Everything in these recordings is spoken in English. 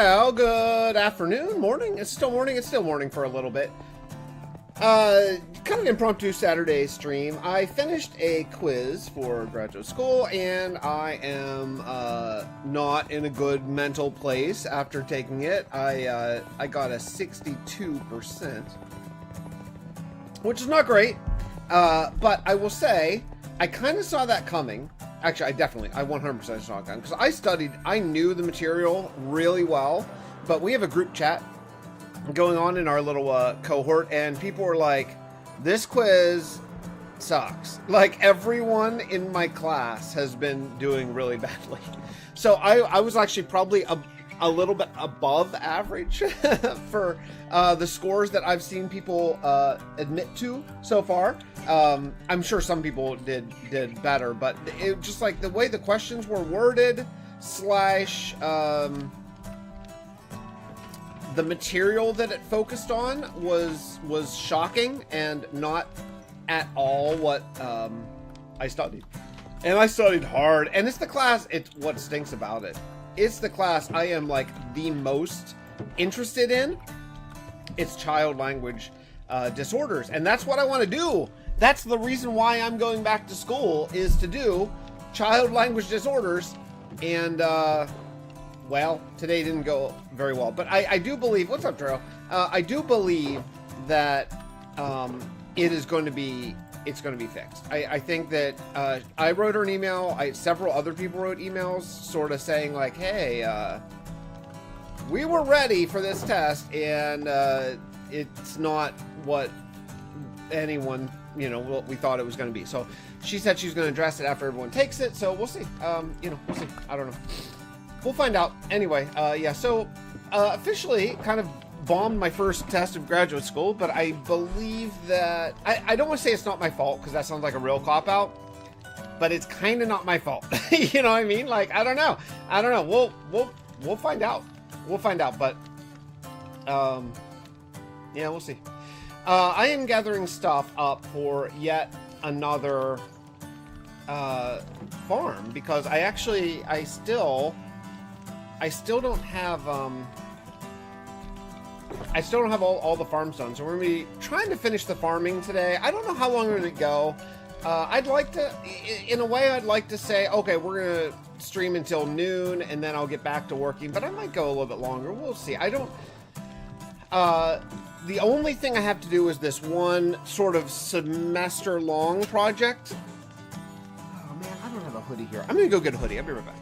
Well, good afternoon, morning. It's still morning for a little bit. Kind of impromptu Saturday stream. I finished a quiz for graduate school, and I am not in a good mental place after taking it. I got a 62%, which is not great, but I will say I kind of saw that coming. Actually, I 100% saw it coming, because I knew the material really well, but we have a group chat going on in our little cohort, and people were like, this quiz sucks. Like, everyone in my class has been doing really badly. So I was actually probably a little bit above average for the scores that I've seen people admit to so far. I'm sure some people did better, but it just like the way the questions were worded slash the material that it focused on was shocking and not at all what I studied. And I studied hard, and it's the class, it's what stinks about it. It's the class I am like the most interested in. It's child language disorders, and that's what I want to do. That's the reason why I'm going back to school, is to do child language disorders. And well, today didn't go very well, but I do believe, what's up, Drew? I do believe that it's going to be fixed. I think that I wrote her an email. Several other people wrote emails sort of saying like, hey, we were ready for this test, and it's not what anyone, what we thought it was going to be. So she said she's going to address it after everyone takes it. So we'll see. We'll see. I don't know. We'll find out. Anyway, yeah, so officially kind of bombed my first test of graduate school, but I believe that I don't want to say it's not my fault, because that sounds like a real cop-out, but it's kind of not my fault. You know what I mean? Like, I don't know. We'll find out. We'll find out, but yeah, we'll see. I am gathering stuff up for yet another farm, because I still don't have all the farms done, so we're gonna be trying to finish the farming today. I don't know how long we're gonna go. I'd like to, in a way, I'd like to say, okay, we're gonna stream until noon, and then I'll get back to working, but I might go a little bit longer. We'll see. The only thing I have to do is this one sort of semester-long project. Oh man, I don't have a hoodie here. I'm gonna go get a hoodie. I'll be right back.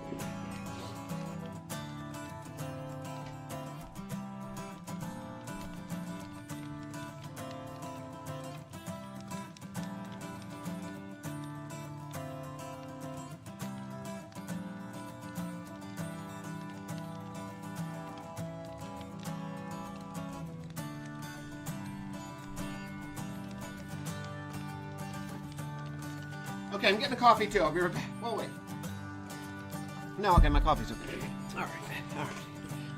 Okay, I'm getting a coffee too. I'll be right back. Oh, wait. No, okay, my coffee's okay. All right.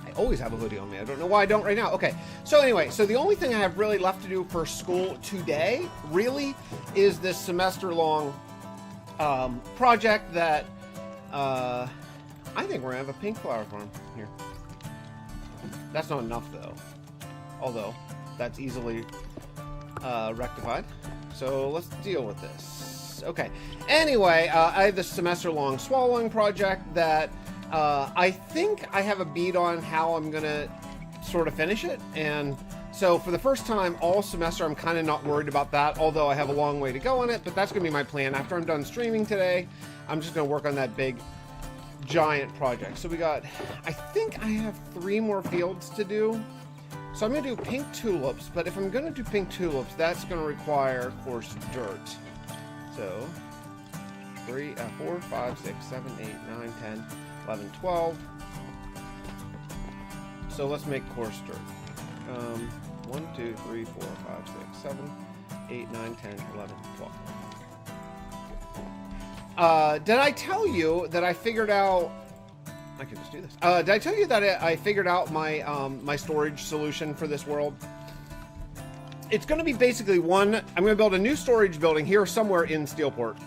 I always have a hoodie on me. I don't know why I don't right now. Okay, so anyway, so the only thing I have really left to do for school today, really, is this semester-long project that I think we're going to have a pink flower farm here. That's not enough, though. Although, that's easily rectified. So let's deal with this. Okay. Anyway, I have this semester-long swallowing project that I think I have a beat on how I'm gonna sort of finish it, and so for the first time all semester I'm kind of not worried about that, although I have a long way to go on it, but that's gonna be my plan. After I'm done streaming today, I'm just gonna work on that big giant project. So I think I have 3 more fields to do. So I'm gonna do pink tulips, but if I'm gonna do pink tulips, that's gonna require, of course, dirt. So 3, 4, 5, 6, 7, 8, 9, 10, 11, 12. So let's make coarse dirt. 1, 2, 3, 4, 5, 6, 7, 8, 9, 10, 11, 12. Did I tell you that I figured out... I can just do this. Did I tell you that I figured out my my storage solution for this world? It's going to be basically I'm going to build a new storage building here somewhere in Steelport.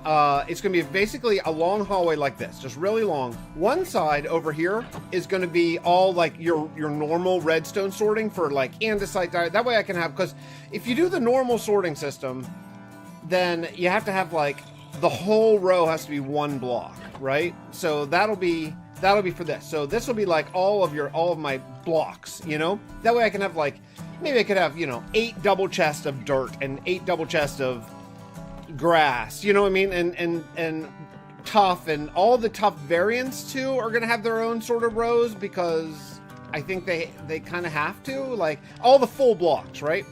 it's going to be basically a long hallway like this, just really long. One side over here is going to be all like your normal redstone sorting for like andesite diet. That way I can have, because if you do the normal sorting system, then you have to have like the whole row has to be one block, right? So that'll be for this. So this will be like all of my blocks, you know? That way I can have like, maybe I could have, you know, 8 double chests of dirt and 8 double chests of grass, you know what I mean? And tough, and all the tough variants too are gonna have their own sort of rows, because I think they kind of have to, like all the full blocks, right?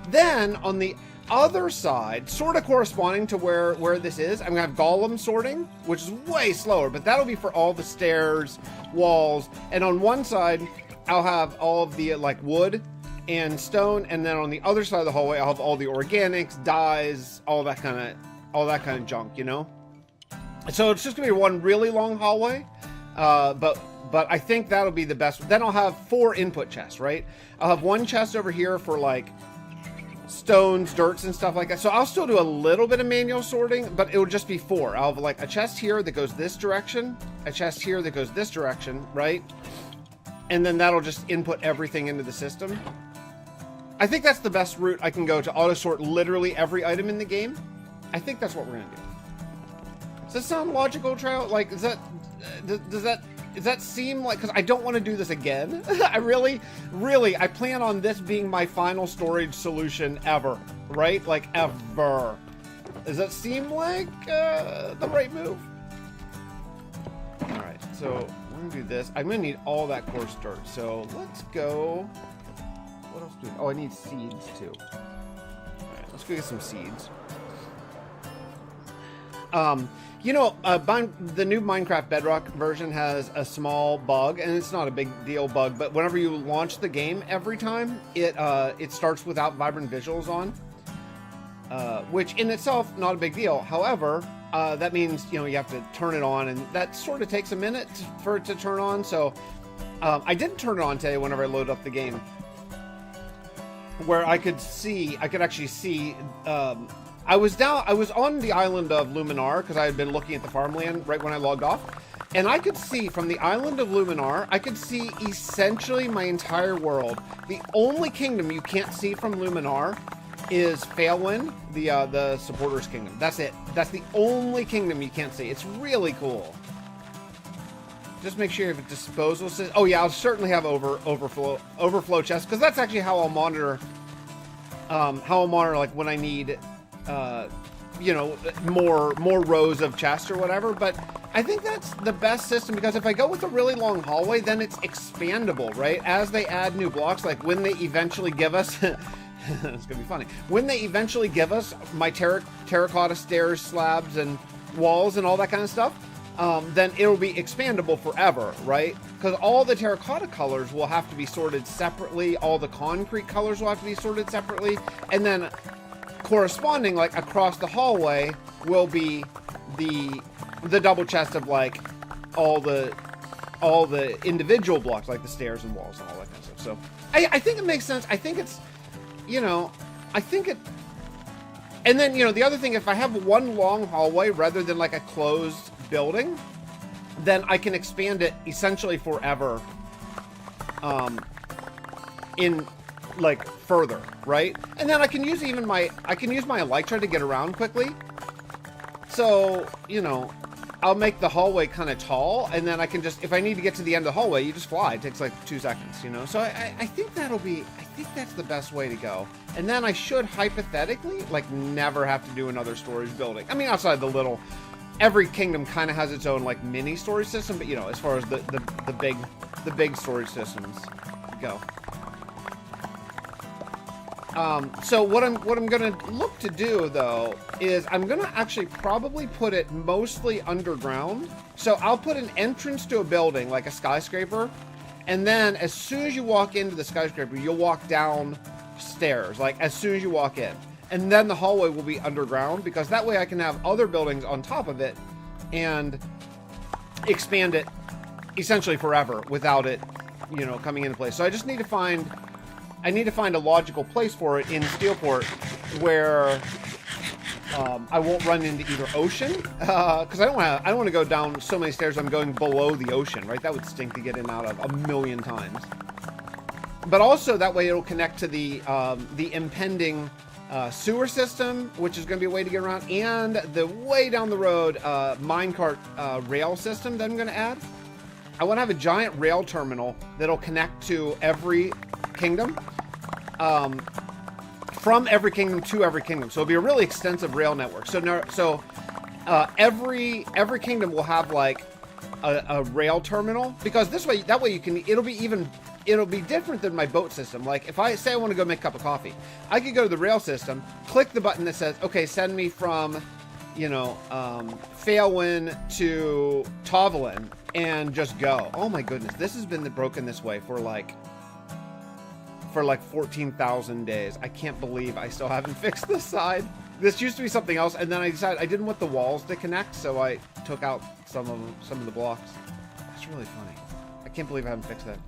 Then on the other side, sort of corresponding to where this is, I'm gonna have golem sorting, which is way slower, but that'll be for all the stairs, walls, and on one side I'll have all of the like wood and stone, and then on the other side of the hallway I'll have all the organics, dyes, all that kind of junk, you know? So it's just gonna be one really long hallway, but I think that'll be the best. Then I'll have 4 input chests, right? I'll have one chest over here for like stones, dirts, and stuff like that. So I'll still do a little bit of manual sorting, but it will just be 4. I'll have like a chest here that goes this direction, a chest here that goes this direction, right? And then that'll just input everything into the system. I think that's the best route I can go to auto sort literally every item in the game. I think that's what we're gonna do. Does that sound logical, Trout? Like, does that seem like, because I don't want to do this again. I really, I plan on this being my final storage solution ever, right? Like, ever. Does that seem like the right move? All right, so we're gonna do this. I'm gonna need all that coarse dirt, so let's go. What else do we, oh, I need seeds too. All right, let's go get some seeds. You know, the new Minecraft Bedrock version has a small bug, and it's not a big deal bug, but whenever you launch the game every time, it starts without vibrant visuals on, which in itself, not a big deal. However, that means, you know, you have to turn it on, and that sort of takes a minute for it to turn on, so I didn't turn it on today whenever I loaded up the game, where I could actually see, I was on the island of Luminar because I had been looking at the farmland right when I logged off, and I could see from the island of Luminar, I could see essentially my entire world. The only kingdom you can't see from Luminar is Failwind, the supporters kingdom. That's it. That's the only kingdom you can't see. It's really cool. Just make sure you have a disposal system. Oh yeah, I'll certainly have overflow chests, because that's actually how I'll monitor like when I need you know, more rows of chests or whatever. But I think that's the best system, because if I go with a really long hallway, then it's expandable, right? As they add new blocks, like when they eventually give us it's gonna be funny, when they eventually give us my terracotta stairs, slabs, and walls and all that kind of stuff, then it'll be expandable forever, right? Because all the terracotta colors will have to be sorted separately, all the concrete colors will have to be sorted separately, and then corresponding, like across the hallway, will be the double chest of like all the individual blocks, like the stairs and walls and all that kind of stuff. So I think it makes sense. I think it's, you know, I think it. And then, you know, the other thing, if I have one long hallway rather than like a closed building, then I can expand it essentially forever. In like further, right? And then I can use my elytra to get around quickly. So, you know, I'll make the hallway kind of tall, and then I can just, if I need to get to the end of the hallway, you just fly. It takes like 2 seconds, you know? So I think that's the best way to go. And then I should hypothetically, like, never have to do another storage building. I mean, outside the little, every kingdom kind of has its own like mini storage system, but you know, as far as the big storage systems go. So what I'm gonna look to do though is I'm gonna actually probably put it mostly underground. So I'll put an entrance to a building like a skyscraper, and then as soon as you walk into the skyscraper, you'll walk down stairs, like as soon as you walk in, and then the hallway will be underground, because that way I can have other buildings on top of it and expand it essentially forever without it, you know, coming into place. So I just need to find a logical place for it in Steelport where I won't run into either ocean, because I don't want to go down so many stairs I'm going below the ocean, right? That would stink to get in and out of a million times. But also that way it'll connect to the impending sewer system, which is going to be a way to get around, and the way down the road minecart rail system that I'm going to add. I want to have a giant rail terminal that'll connect to every kingdom. From every kingdom to every kingdom, so it'll be a really extensive rail network. So every kingdom will have like a rail terminal, because that way you can. It'll be different than my boat system. Like if I say I want to go make a cup of coffee, I could go to the rail system, click the button that says, okay, send me from, Phalwyn to Tovalin, and just go. Oh my goodness, this has been broken this way for like 14,000 days. I can't believe I still haven't fixed this side. This used to be something else, and then I decided I didn't want the walls to connect, so I took out some of the blocks. That's really funny. I can't believe I haven't fixed that.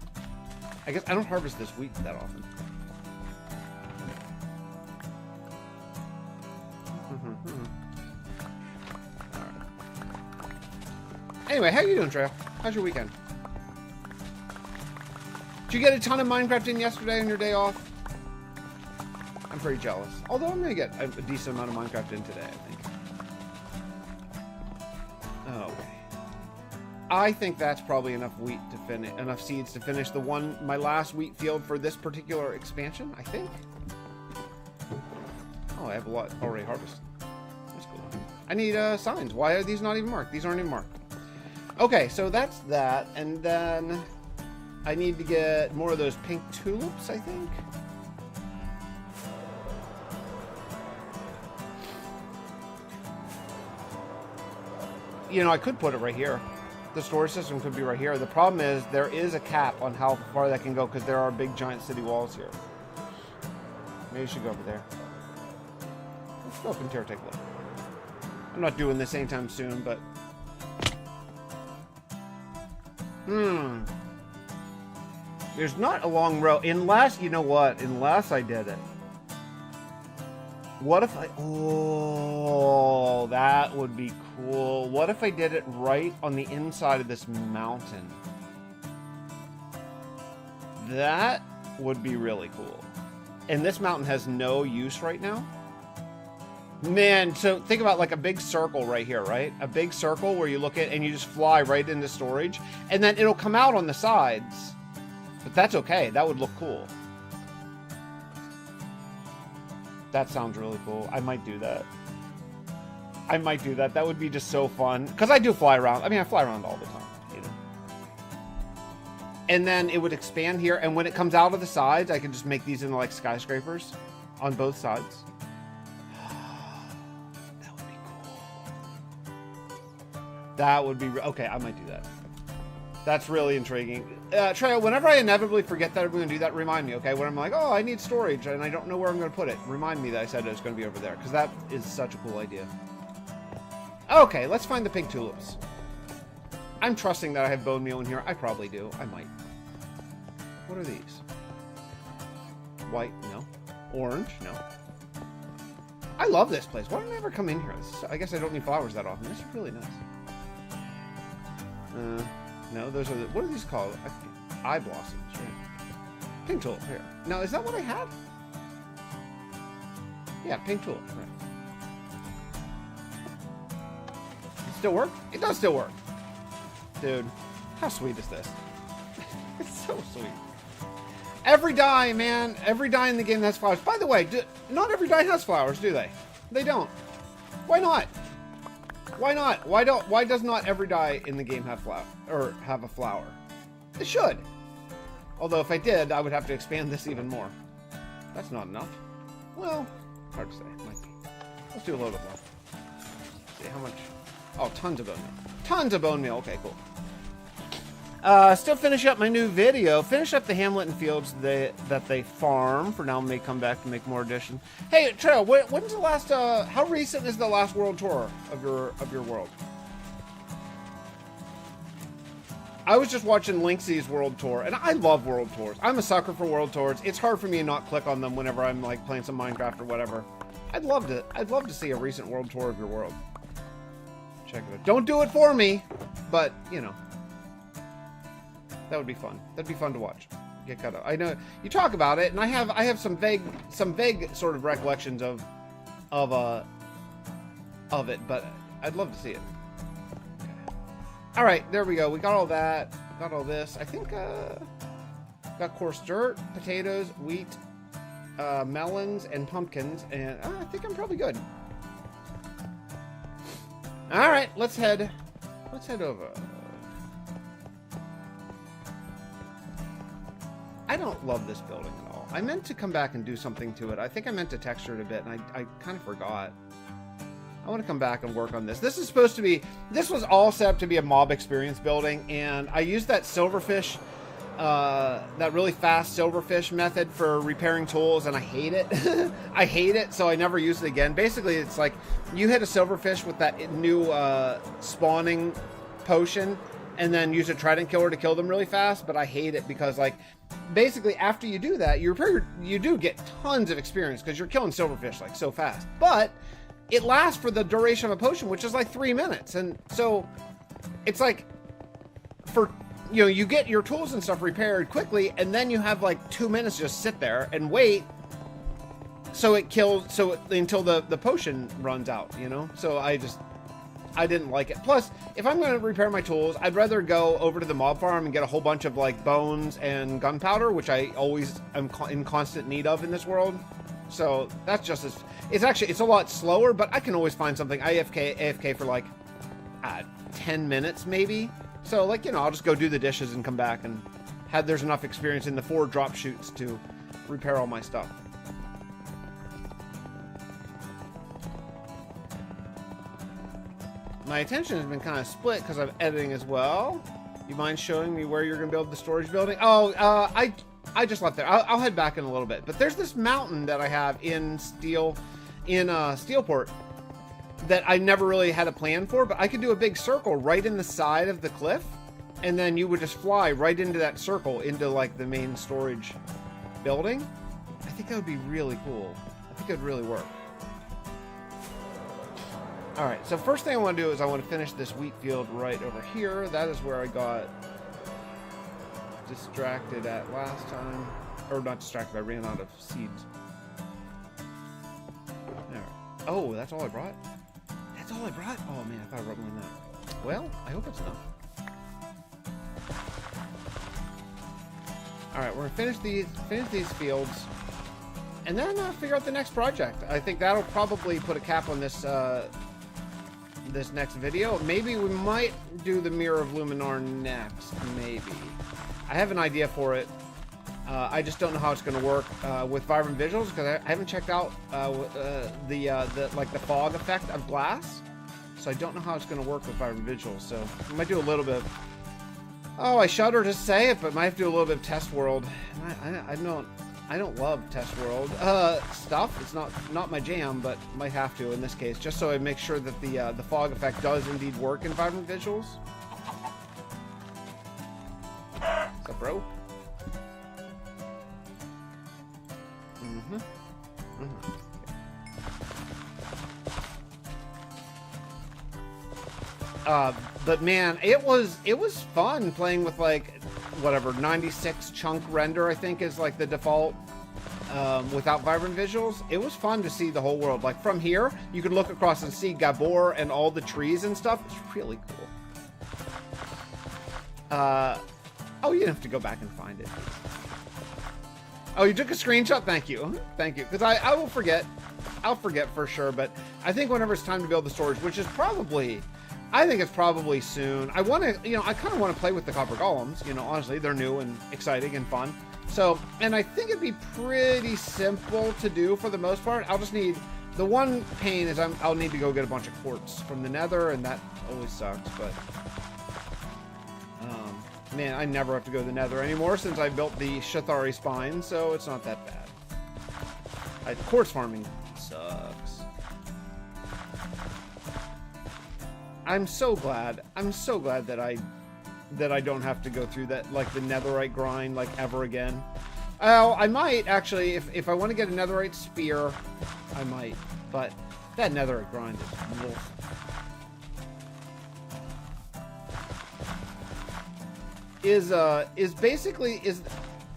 I guess I don't harvest this wheat that often. All right. Anyway, how you doing, Trail? How's your weekend? Did you get a ton of Minecraft in yesterday on your day off? I'm pretty jealous. Although I'm going to get a decent amount of Minecraft in today, I think. Okay. I think that's probably enough enough seeds to finish my last wheat field for this particular expansion, I think. Oh, I have a lot already harvested. That's cool. I need signs. Why are these not even marked? These aren't even marked. Okay, so that's that, and then I need to get more of those pink tulips, I think. I could put it right here. The storage system could be right here. The problem is there is a cap on how far that can go, because there are big giant city walls here. Maybe we should go over there. Let's go up in here and take a look. I'm not doing this anytime soon, but... There's not a long row, unless, you know what, unless I did it. What if oh, that would be cool. What if I did it right on the inside of this mountain? That would be really cool. And this mountain has no use right now. Man, so think about like a big circle right here, right? A big circle where you look at and you just fly right into storage. And then it'll come out on the sides. But that's okay. That would look cool. That sounds really cool. I might do that. That would be just so fun. Because I do fly around. I mean, I fly around all the time. And then it would expand here. And when it comes out of the sides, I can just make these into like skyscrapers on both sides. That would be cool. That would be... Okay, I might do that. That's really intriguing. Trey, whenever I inevitably forget that I'm going to do that, remind me, okay? When I'm like, oh, I need storage, and I don't know where I'm going to put it. Remind me that I said it was going to be over there, because that is such a cool idea. Okay, let's find the pink tulips. I'm trusting that I have bone meal in here. I probably do. I might. What are these? White? No. Orange? No. I love this place. Why don't I ever come in here? I guess I don't need flowers that often. This is really nice. No, those are the... What are these called? Eye blossoms, right? Pink tulip, here. Now, is that what I had? Yeah, pink tulip, right. It still work? It does still work. Dude, how sweet is this? It's so sweet. Every dye, man. Every dye in the game has flowers. By the way, not every dye has flowers, do they? They don't. Why not? Why not? Why does not every dye in the game have a flower? It should. Although if I did, I would have to expand this even more. That's not enough. Well, hard to say. Might be. Let's do a little bit more. See how much. Oh, tons of bone meal. Tons of bone meal. Okay, cool. Still finish up my new video. Finish up the hamlet and fields that they farm. For now, may come back to make more additions. Hey, Trail, when's the last? How recent is the last world tour of your world? I was just watching Linksy's world tour, and I love world tours. I'm a sucker for world tours. It's hard for me to not click on them whenever I'm like playing some Minecraft or whatever. I'd love to see a recent world tour of your world. Check it out. Don't do it for me, but you know, that would be fun. That'd be fun to watch. Get cut up. I know you talk about it, and I have some vague sort of recollections of it, but I'd love to see it. Okay. All right, there we go. We got all that. Got all this. I think got coarse dirt, potatoes, wheat, melons, and pumpkins, and I think I'm probably good. All right, let's head over. I don't love this building at all. I meant to come back and do something to it. I think I meant to texture it a bit, and I kind of forgot. I want to come back and work on this. This is supposed to be, this was all set up to be a mob experience building, and I used that silverfish, that really fast silverfish method for repairing tools, and I hate it. I hate it, so I never use it again. Basically, it's like you hit a silverfish with that new spawning potion, and then use a trident killer to kill them really fast, but I hate it because, like, basically after you do that, you do get tons of experience because you're killing silverfish like so fast, but it lasts for the duration of a potion, which is like 3 minutes. And so it's like, for, you know, you get your tools and stuff repaired quickly, and then you have like 2 minutes to just sit there and wait so it kills, until the potion runs out, you know? So I didn't like it. Plus, if I'm going to repair my tools, I'd rather go over to the mob farm and get a whole bunch of like bones and gunpowder, which I always am in constant need of in this world. So that's just as, it's a lot slower, but I can always find something. AFK for like 10 minutes maybe. So, like, you know, I'll just go do the dishes and come back and there's enough experience in the 4 drop shoots to repair all my stuff. My attention has been kind of split because I'm editing as well. You mind showing me where you're going to build the storage building? Oh, I just left there. I'll head back in a little bit. But there's this mountain that I have in Steelport that I never really had a plan for, but I could do a big circle right in the side of the cliff, and then you would just fly right into that circle into like the main storage building. I think that would be really cool. I think it would really work. All right, so first thing I want to do is I want to finish this wheat field right over here. That is where I got distracted at last time. Or not distracted, I ran out of seeds. There. Oh, that's all I brought? That's all I brought? Oh man, I thought I brought more than that. Well, I hope it's enough. All right, we're gonna finish these fields, and then figure out the next project. I think that'll probably put a cap on this this next video. Maybe we might do the Mirror of Luminar next. Maybe. I have an idea for it. I just don't know how it's going to work with vibrant visuals because I haven't checked out the fog effect of glass. So I don't know how it's going to work with vibrant visuals. So I might do a little bit. Oh, I shudder to say it, but might have to do a little bit of test world. I don't love test world stuff. It's not my jam, but might have to in this case, just so I make sure that the fog effect does indeed work in vibrant visuals. What's up, bro? But man, it was fun playing with like whatever 96 chunk render I think is like the default without vibrant visuals. It was fun to see the whole world. Like from here, you could look across and see Gabor and all the trees and stuff. It's really cool. Oh, you didn't have to go back and find it. Oh, you took a screenshot? Thank you. Thank you. Because I will forget. I'll forget for sure. But I think whenever it's time to build the storage, which is probably, I think it's probably soon. I want to, I kind of want to play with the copper golems. Honestly, they're new and exciting and fun. So, and I think it'd be pretty simple to do for the most part. I'll just need, the one pain is I'll need to go get a bunch of quartz from the nether, and that always sucks, but man, I never have to go to the nether anymore since I built the Shathari spine, so it's not that bad. Quartz farming sucks. I'm so glad that I don't have to go through that, like the netherite grind, like ever again. Oh, I might actually, if I want to get a netherite spear, I might. But that netherite grind is wolf. Is basically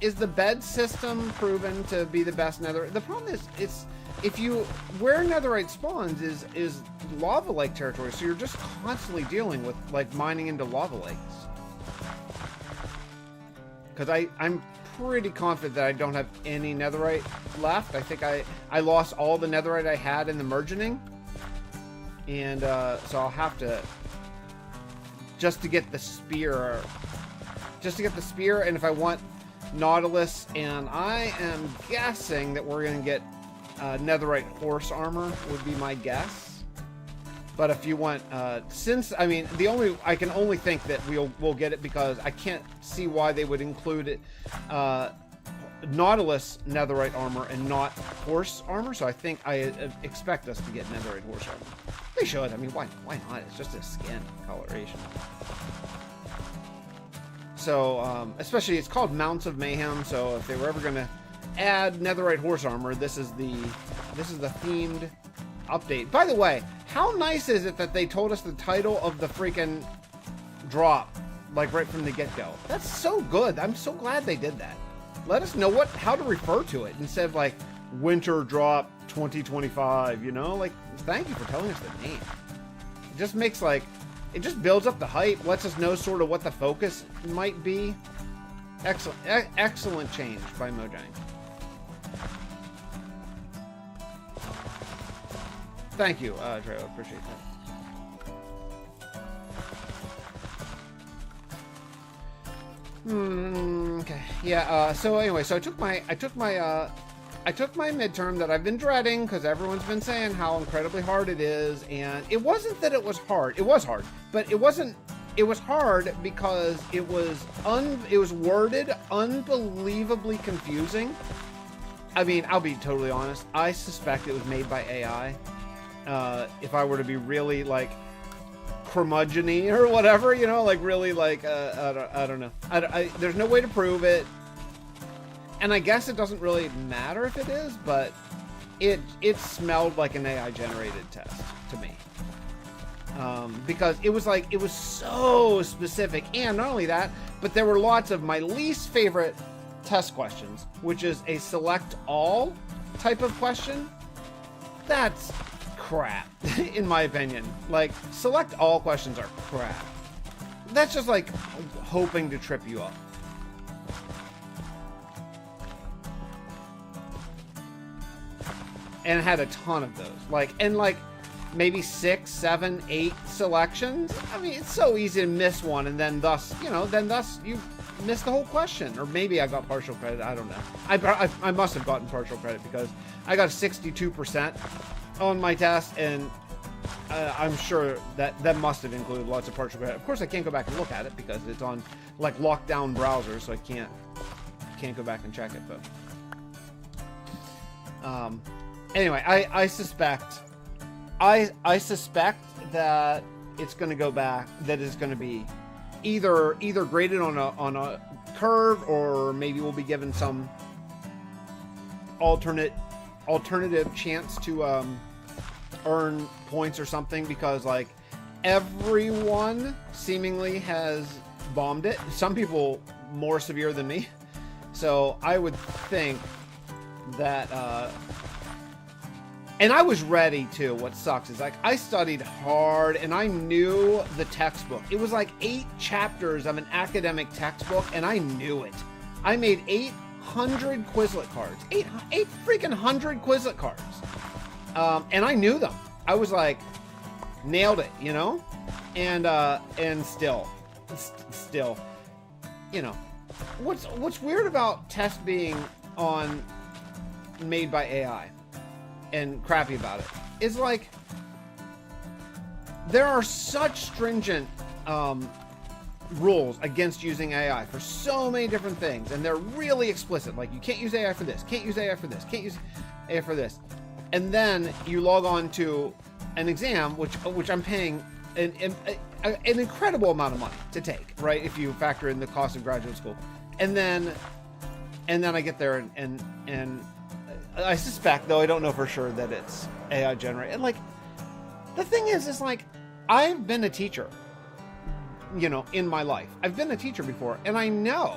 is the bed system proven to be the best netherite? The problem is if you where netherite spawns is lava lake territory, so you're just constantly dealing with like mining into lava lakes. Because I'm pretty confident that I don't have any netherite left. I think I lost all the netherite I had in the mergening, and so I'll have to just to get the spear. And if I want Nautilus, and I am guessing that we're gonna get netherite horse armor would be my guess. But if you want, since I mean I can only think that we'll get it because I can't see why they would include it Nautilus netherite armor and not horse armor. So I think I expect us to get netherite horse armor. They should. I mean, why not? It's just a skin coloration. So, especially it's called Mounts of Mayhem. So if they were ever gonna add netherite horse armor, this is the themed update. By the way, how nice is it that they told us the title of the freaking drop, like right from the get-go? That's so good. I'm so glad they did that. Let us know how to refer to it instead of like Winter Drop 2025. You know, like thank you for telling us the name. It just makes it just builds up the hype, lets us know sort of what the focus might be. Excellent, excellent change by Mojang. Thank you, Treo. Appreciate that. Okay. Yeah. So anyway, so I took my midterm that I've been dreading because everyone's been saying how incredibly hard it is, and it wasn't that it was hard. It was hard, but it wasn't. It was hard because it was worded unbelievably confusing. I mean, I'll be totally honest. I suspect it was made by AI. If I were to be really like curmudgeon-y or whatever, you know, like really like I don't know. There's no way to prove it. And I guess it doesn't really matter if it is, but it smelled like an AI generated test to me. Because it was so specific, and not only that, but there were lots of my least favorite test questions, which is a select all type of question. That's crap, in my opinion. Like, select all questions are crap. That's just like hoping to trip you up. And it had a ton of those, maybe 6, 7, 8 selections. I mean, it's so easy to miss one, and then thus you miss the whole question. Or maybe I got partial credit. I don't know. I must have gotten partial credit because I got 62% on my test, and I'm sure that must have included lots of partial credit. Of course, I can't go back and look at it because it's on like lockdown browsers, so I can't go back and check it. But anyway, I suspect that it's going to go back. That it's going to be either graded on a curve, or maybe we'll be given some alternative chance to earn points or something, because like everyone seemingly has bombed it. Some people more severe than me. So I would think that and I was ready too. What sucks is like I studied hard and I knew the textbook. It was like 8 chapters of an academic textbook, and I knew it. I made 800 Quizlet cards. 8 freaking 100 Quizlet cards. And I knew them. I was like, nailed it, you know? And still, you know, what's weird about tests being made by AI and crappy about it is like there are such stringent rules against using AI for so many different things, and they're really explicit. Like, you can't use AI for this, can't use AI for this, can't use AI for this. And then you log on to an exam, which I'm paying an incredible amount of money to take, right? If you factor in the cost of graduate school, and then I get there and I suspect, though I don't know for sure, that it's AI generated. And like, the thing is like, I've been a teacher, you know, in my life. I've been a teacher before, and I know,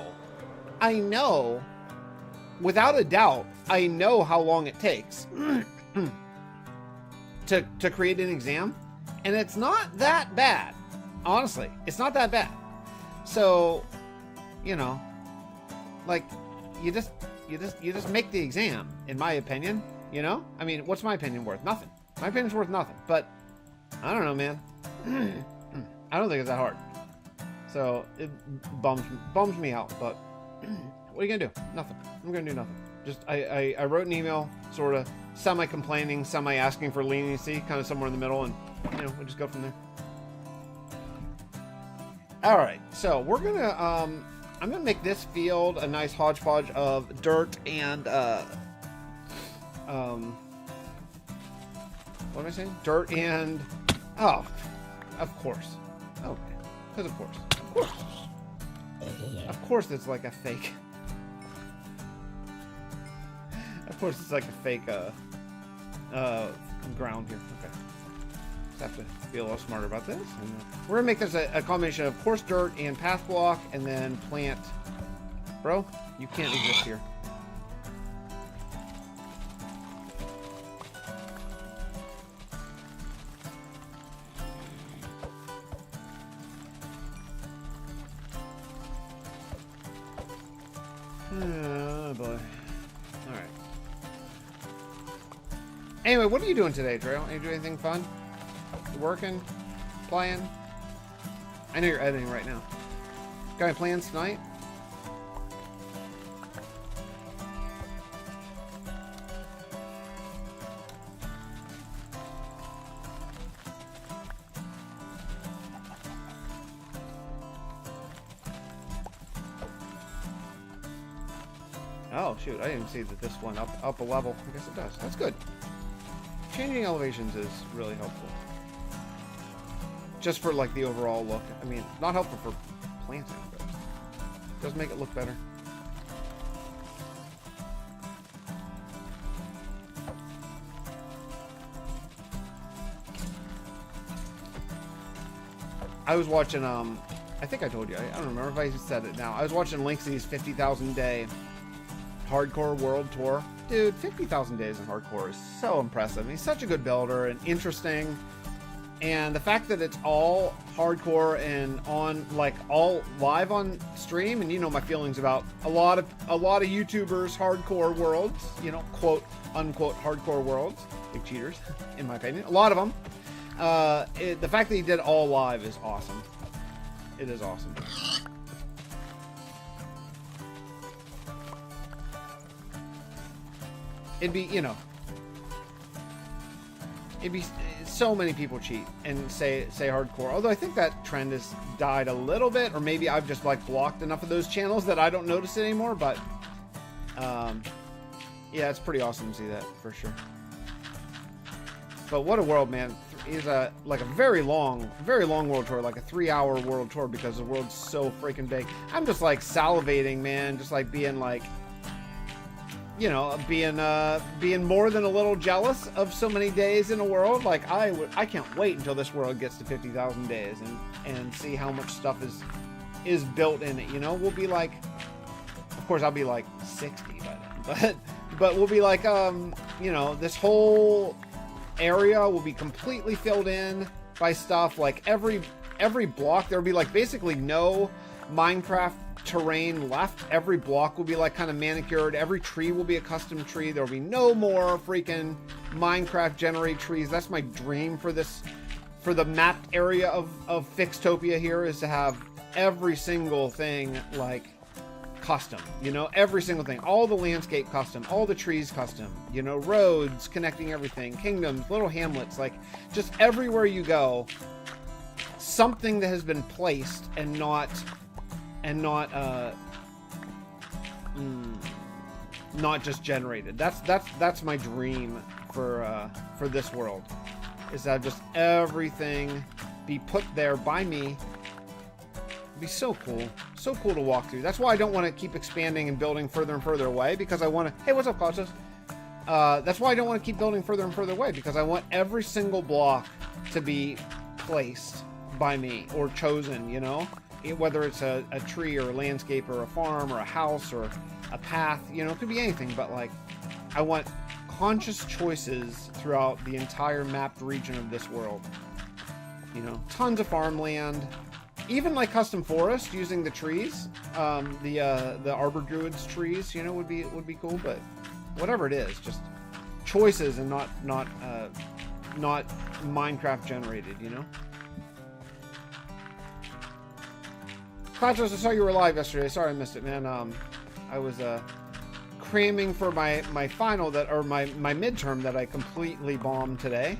without a doubt, I know how long it takes to create an exam, and it's not that bad. Honestly, it's not that bad. So, you know, like, you just make the exam, in my opinion, you know? I mean, what's my opinion worth? Nothing. My opinion's worth nothing, but I don't know, man. I don't think it's that hard. So it bums me out, but what are you gonna do? Nothing. I'm gonna do nothing. Just, I wrote an email, sort of semi-complaining, semi-asking for leniency, kind of somewhere in the middle, and, you know, we'll just go from there. All right, so we're gonna, I'm gonna make this field a nice hodgepodge of dirt and, what am I saying? Dirt and, oh, of course. Okay, because of course. Of course it's like a fake. Of course it's like a fake, ground here. Okay. Just have to be a little smarter about this. And we're gonna make this a combination of coarse dirt and path block, and then plant. Bro, you can't exist here. Oh boy. Alright. Anyway, what are you doing today, Trail? Are you doing anything fun? You working? Playing? I know you're editing right now. Got any plans tonight? Oh, shoot. I didn't see that this went up a level. I guess it does. That's good. Changing elevations is really helpful. Just for, like, the overall look. I mean, not helpful for planting, but it does make it look better. I was watching, I think I told you. I don't remember if I said it now. I was watching Linksy's 50,000 day hardcore world tour. Dude, 50,000 days in hardcore is so impressive. He's such a good builder and interesting. And the fact that it's all hardcore and on, like, all live on stream, and you know my feelings about a lot of YouTubers hardcore worlds, you know, quote unquote hardcore worlds, big cheaters in my opinion, a lot of them. The fact that he did all live is awesome. It is awesome. It'd be, you know, it'd be so many people cheat and say hardcore. Although I think that trend has died a little bit, or maybe I've just like blocked enough of those channels that I don't notice it anymore. But yeah, it's pretty awesome to see that for sure. But what a world, man! Is like a very long world tour, like a 3-hour world tour, because the world's so freaking big. I'm just like salivating, man. Just like being like, you know, being more than a little jealous of so many days in a world. Like I can't wait until this world gets to 50,000 days and see how much stuff is built in it. You know, we'll be like, of course I'll be like 60 by then, but we'll be like, you know, this whole area will be completely filled in by stuff. Like every block there'll be like basically no Minecraft terrain left. Every block will be like kind of manicured. Every tree will be a custom tree. There'll be no more freaking Minecraft generate trees. That's my dream for this, for the mapped area of Fixtopia here, is to have every single thing like custom, you know, every single thing, all the landscape custom, all the trees custom, you know, roads connecting everything, kingdoms, little hamlets, like just everywhere you go, something that has been placed and not just generated. That's my dream for this world, is that just everything be put there by me. It'd be so cool to walk through. That's why I don't want to keep expanding and building further and further away, because I want to, hey, what's up, Costas? That's why I don't want to keep building further and further away, because I want every single block to be placed by me or chosen, you know? Whether it's a tree or a landscape or a farm or a house or a path, you know, it could be anything, but like, I want conscious choices throughout the entire mapped region of this world. You know, tons of farmland, even like custom forest using the trees, the Arbor Druid's trees, you know, would be cool, but whatever it is, just choices and not Minecraft generated, you know? Clachos, I saw you were live yesterday. Sorry I missed it, man. I was cramming for my final my midterm that I completely bombed today.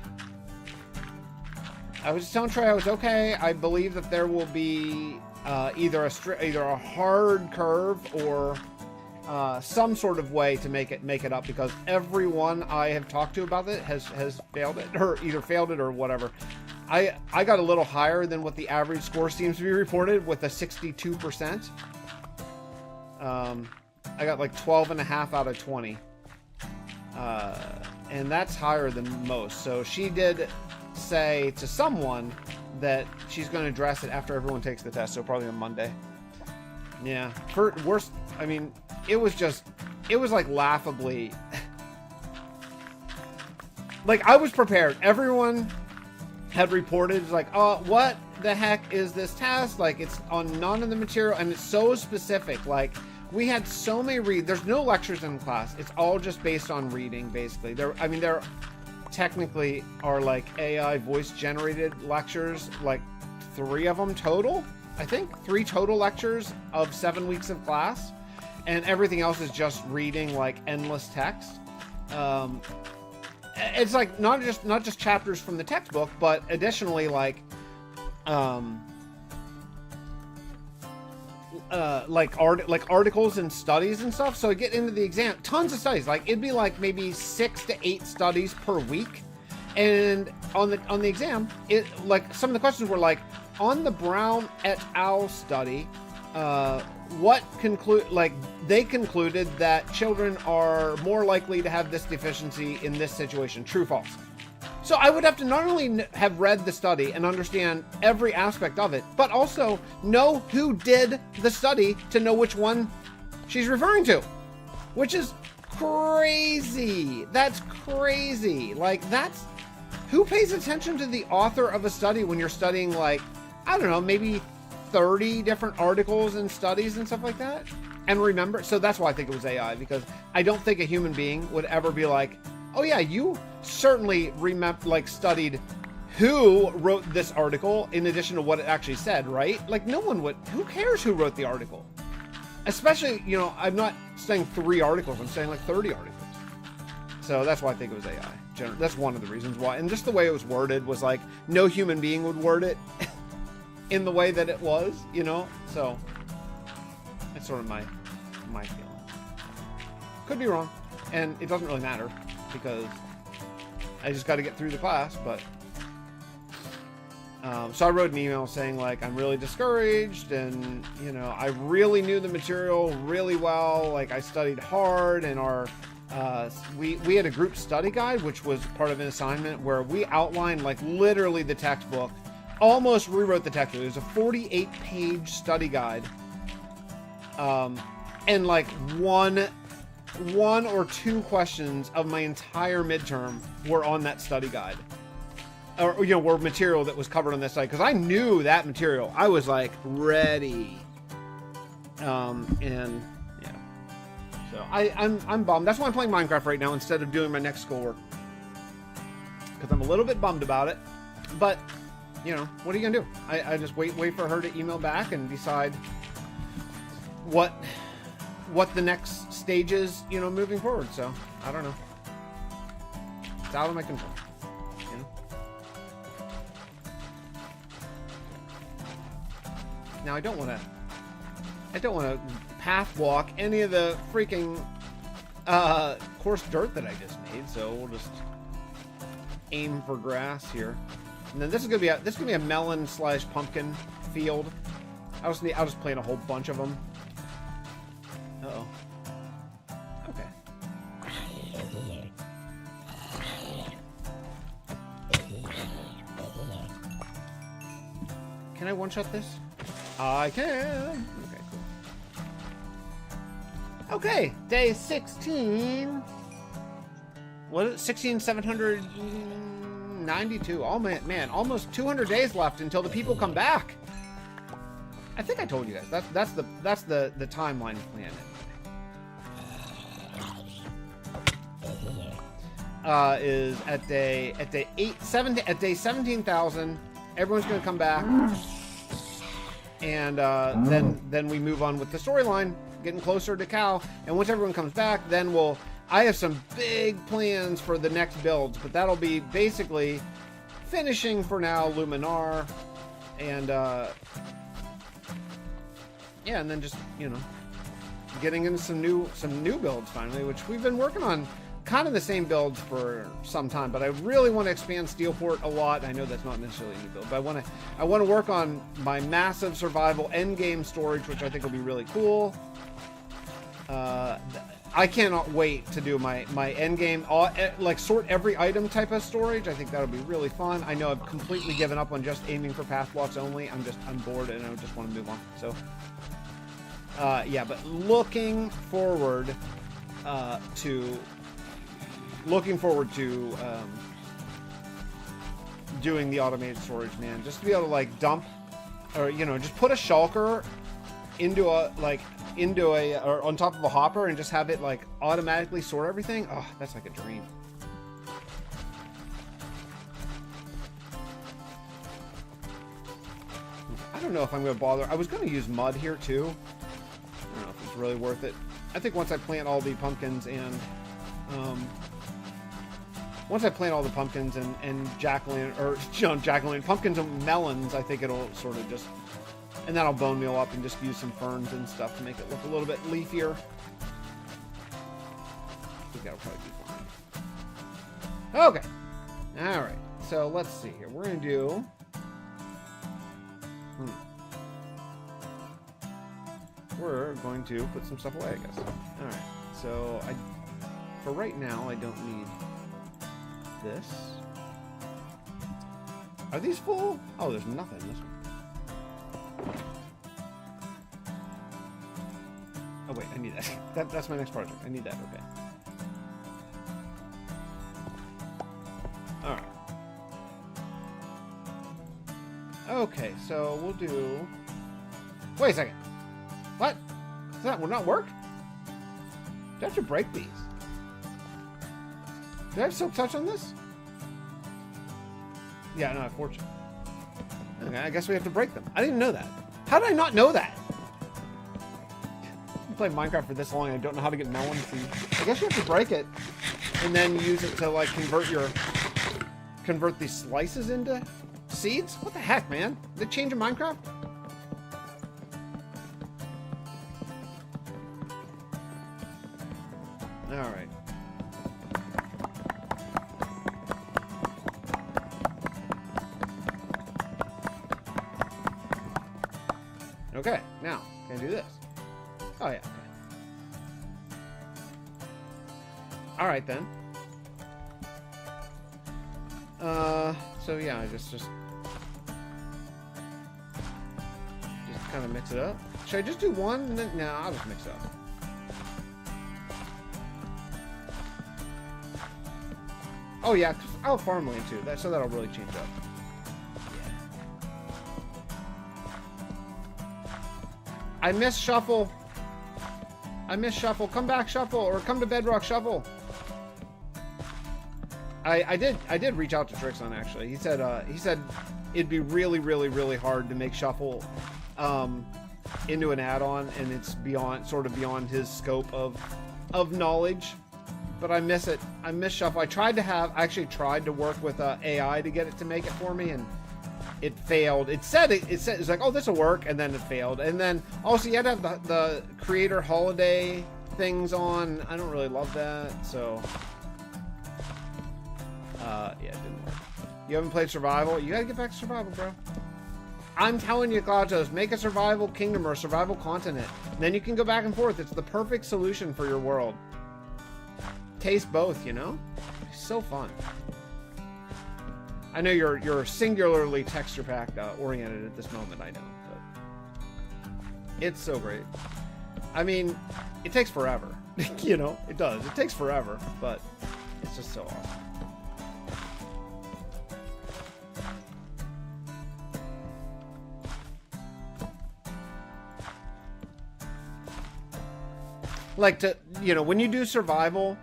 I was just telling Trey I was okay. I believe that there will be either a hard curve or some sort of way to make it up, because everyone I have talked to about it has failed it, or either failed it or whatever. I got a little higher than what the average score seems to be reported, with a 62%. I got like 12.5 out of 20. And that's higher than most. So she did say to someone that she's going to address it after everyone takes the test, so probably on Monday. Yeah. For worst, I mean, it was like laughably... like, I was prepared. Everyone had reported, like, oh, what the heck is this test? Like, it's on none of the material, and it's so specific. Like, we had so many there's no lectures in class. It's all just based on reading, basically. There technically are, like, AI voice-generated lectures, like, 3 of them total, I think. 3 total lectures of 7 weeks of class, and everything else is just reading, like, endless text. It's like not just chapters from the textbook, but additionally like articles and studies and stuff. So I get into the exam, tons of studies. Like, it'd be like maybe 6 to 8 studies per week, and on the exam, it like some of the questions were like, on the Brown et al. Study, they concluded that children are more likely to have this deficiency in this situation. True, false. So I would have to not only have read the study and understand every aspect of it, but also know who did the study to know which one she's referring to, which is crazy. That's crazy. Like, who pays attention to the author of a study when you're studying, like, I don't know, maybe 30 different articles and studies and stuff like that, and remember. So that's why I think it was AI, because I don't think a human being would ever be like, oh yeah, you certainly studied who wrote this article in addition to what it actually said, right? Like, no one would. Who cares who wrote the article? Especially, you know, I'm not saying 3 articles, I'm saying like 30 articles. So that's why I think it was AI. That's one of the reasons why. And just the way it was worded was like, no human being would word it in the way that it was, you know? So that's sort of my feeling. Could be wrong, and it doesn't really matter, because I just got to get through the class. But so I wrote an email saying, like, I'm really discouraged, and, you know, I really knew the material really well. Like, I studied hard, and we had a group study guide, which was part of an assignment where we outlined, like, literally the textbook. Almost rewrote the textbook. It was a 48-page study guide, and like one or 2 questions of my entire midterm were on that study guide, or, you know, were material that was covered on this site, because I knew that material. I was like ready, and yeah. So I'm bummed. That's why I'm playing Minecraft right now instead of doing my next schoolwork, because I'm a little bit bummed about it, but. You know, what are you gonna do? I just wait for her to email back and decide what the next stage is, you know, moving forward. So I don't know. It's out of my control. You know. Now I don't want to path walk any of the freaking coarse dirt that I just made. So we'll just aim for grass here. And then this is gonna be a melon / pumpkin field. I'll just plant a whole bunch of them. Uh-oh. Okay. Can I one-shot this? I can. Okay, cool. Okay, day 16. What is it? 16,792. Oh man, almost 200 days left until the people come back. I think I told you guys. That's the timeline plan. Is at day 17,000. Everyone's gonna come back, and then we move on with the storyline, getting closer to Cal. And once everyone comes back, then I have some big plans for the next builds, but that'll be basically finishing for now Luminar, and yeah, and then just getting into some new builds finally, which we've been working on. Kind of the same builds for some time, but I really want to expand Steelport a lot. I know that's not necessarily a new build, but I want to work on my massive survival endgame storage, which I think will be really cool. I cannot wait to do my endgame, like sort every item type of storage. I think that'll be really fun. I know I've completely given up on just aiming for path blocks only. I'm bored and I just want to move on. So yeah, but looking forward to doing the automated storage, man. Just to be able to like dump, or just put a shulker into a or on top of a hopper and just have it like automatically sort everything. Oh, that's like a dream. I don't know if I'm gonna bother. I was gonna use mud here too. I don't know if it's really worth it. I think once I plant all the pumpkins and pumpkins and melons, I think it'll sort of just, and then I'll bone meal up and just use some ferns and stuff to make it look a little bit leafier. I think that'll probably be fine. Okay. Alright. So let's see here. We're going to do... We're going to put some stuff away, I guess. Alright. So for right now, I don't need this. Are these full? Oh, there's nothing in this one. Oh wait, I need that. That's my next project. I need that. Okay. All right. Okay, so we'll do. Wait a second. What? Does that will not work? Do I have to break these? Do I have silk touch on this? Yeah, no, unfortunately. Okay, I guess we have to break them. I didn't know that. How did I not know that? I've played Minecraft for this long and I don't know how to get melon seed. I guess you have to break it and then use it to like convert these slices into seeds? What the heck, man? Did it change in Minecraft? Alright. Okay, now, can I do this? Oh, yeah, okay. Alright, then. So, yeah, I just kind of mix it up. Should I just do one? And then, no, I'll just mix it up. Oh, yeah, I'll farmland, too. So that'll really change up. I miss Shuffle. Come back, Shuffle, or come to Bedrock, Shuffle. I did reach out to Trixon, actually. He said it'd be really, really, really hard to make Shuffle into an add-on, and it's sort of beyond his scope of knowledge. But I miss it. I miss Shuffle. I actually tried to work with AI to get it to make it for me, and it failed. It said it's like, oh, this will work, and then it failed. And then also you had to have the creator holiday things on. I don't really love that, so yeah, it didn't work. You haven't played survival? You gotta get back to survival, bro. I'm telling you, Glados, make a survival kingdom or a survival continent. Then you can go back and forth. It's the perfect solution for your world. Taste both, you know? It's so fun. I know you're singularly texture pack oriented at this moment. I know, but it's so great. I mean, it takes forever. You know, it does. It takes forever, but it's just so awesome. Like, to, you know, when you do survival,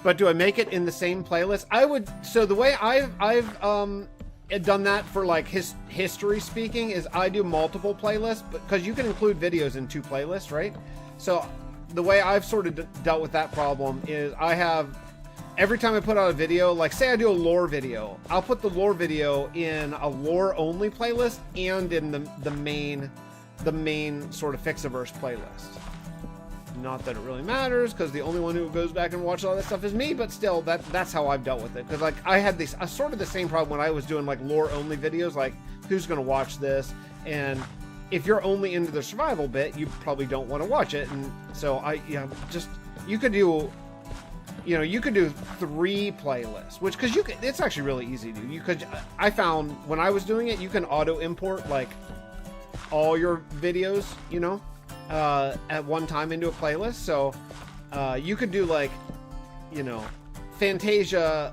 but do I make it in the same playlist? I would. So the way I've done that for like history speaking is I do multiple playlists, because you can include videos in 2 playlists, right? So the way I've sort of dealt with that problem is I have, every time I put out a video, like say I do a lore video, I'll put the lore video in a lore only playlist and in the main sort of Fixxitt412 playlist. Not that it really matters, because the only one who goes back and watches all that stuff is me, but still, that's how I've dealt with it. Because like I had this sort of the same problem when I was doing like lore only videos, like who's gonna watch this? And if you're only into the survival bit, you probably don't want to watch it. And so you could do, you know, you could do 3 playlists, which, because it's actually really easy to do. I found when I was doing it, you can auto import like all your videos, you know, at one time into a playlist. So you could do like, you know, Fantasia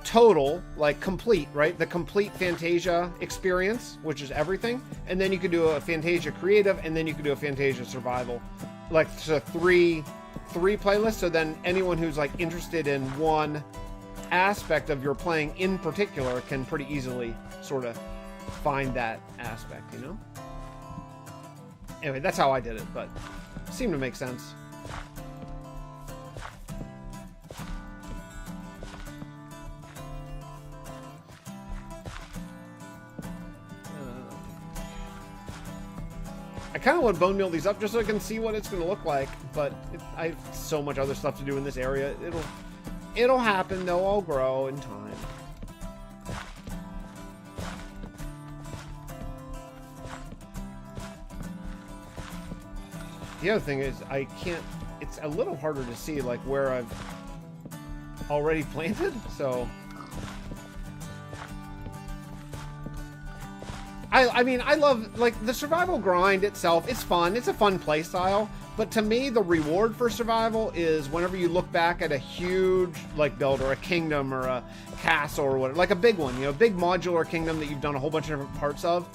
total, like complete, right? The complete Fantasia experience, which is everything. And then you could do a Fantasia creative, and then you could do a Fantasia survival, like so three playlists. So then anyone who's like interested in one aspect of your playing in particular can pretty easily sort of find that aspect, you know? Anyway, that's how I did it, but it seemed to make sense. I kind of want to bone meal these up just so I can see what it's going to look like, but I have so much other stuff to do in this area. It'll happen. They'll all grow in time. The other thing is I can't, it's a little harder to see like where I've already planted, so I mean, I love like the survival grind itself. It's fun. It's a fun play style, but to me the reward for survival is whenever you look back at a huge like build or a kingdom or a castle or whatever, like a big one, you know, big modular kingdom that you've done a whole bunch of different parts of,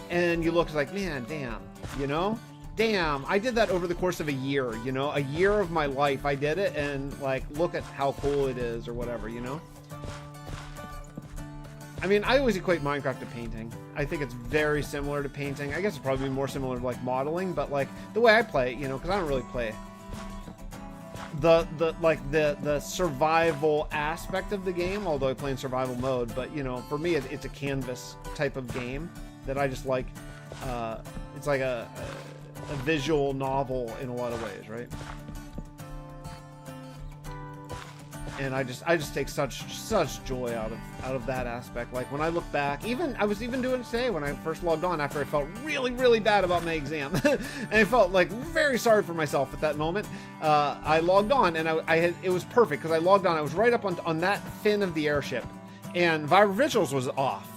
and you look like, man, damn, you know? Damn, I did that over the course of a year, you know? A year of my life, I did it, and, like, look at how cool it is, or whatever, you know? I mean, I always equate Minecraft to painting. I think it's very similar to painting. I guess it's probably more similar to, like, modeling, but, like, the way I play it, you know, because I don't really play the survival aspect of the game, although I play in survival mode, but, you know, for me, it's a canvas type of game that I just like. It's like a visual novel in a lot of ways, right? And I just take such joy out of that aspect. Like when I look back, I was even doing it today when I first logged on after I felt really bad about my exam, and I felt like very sorry for myself at that moment. I logged on and it was perfect because I logged on. I was right up on that fin of the airship, and Viral Visuals was off.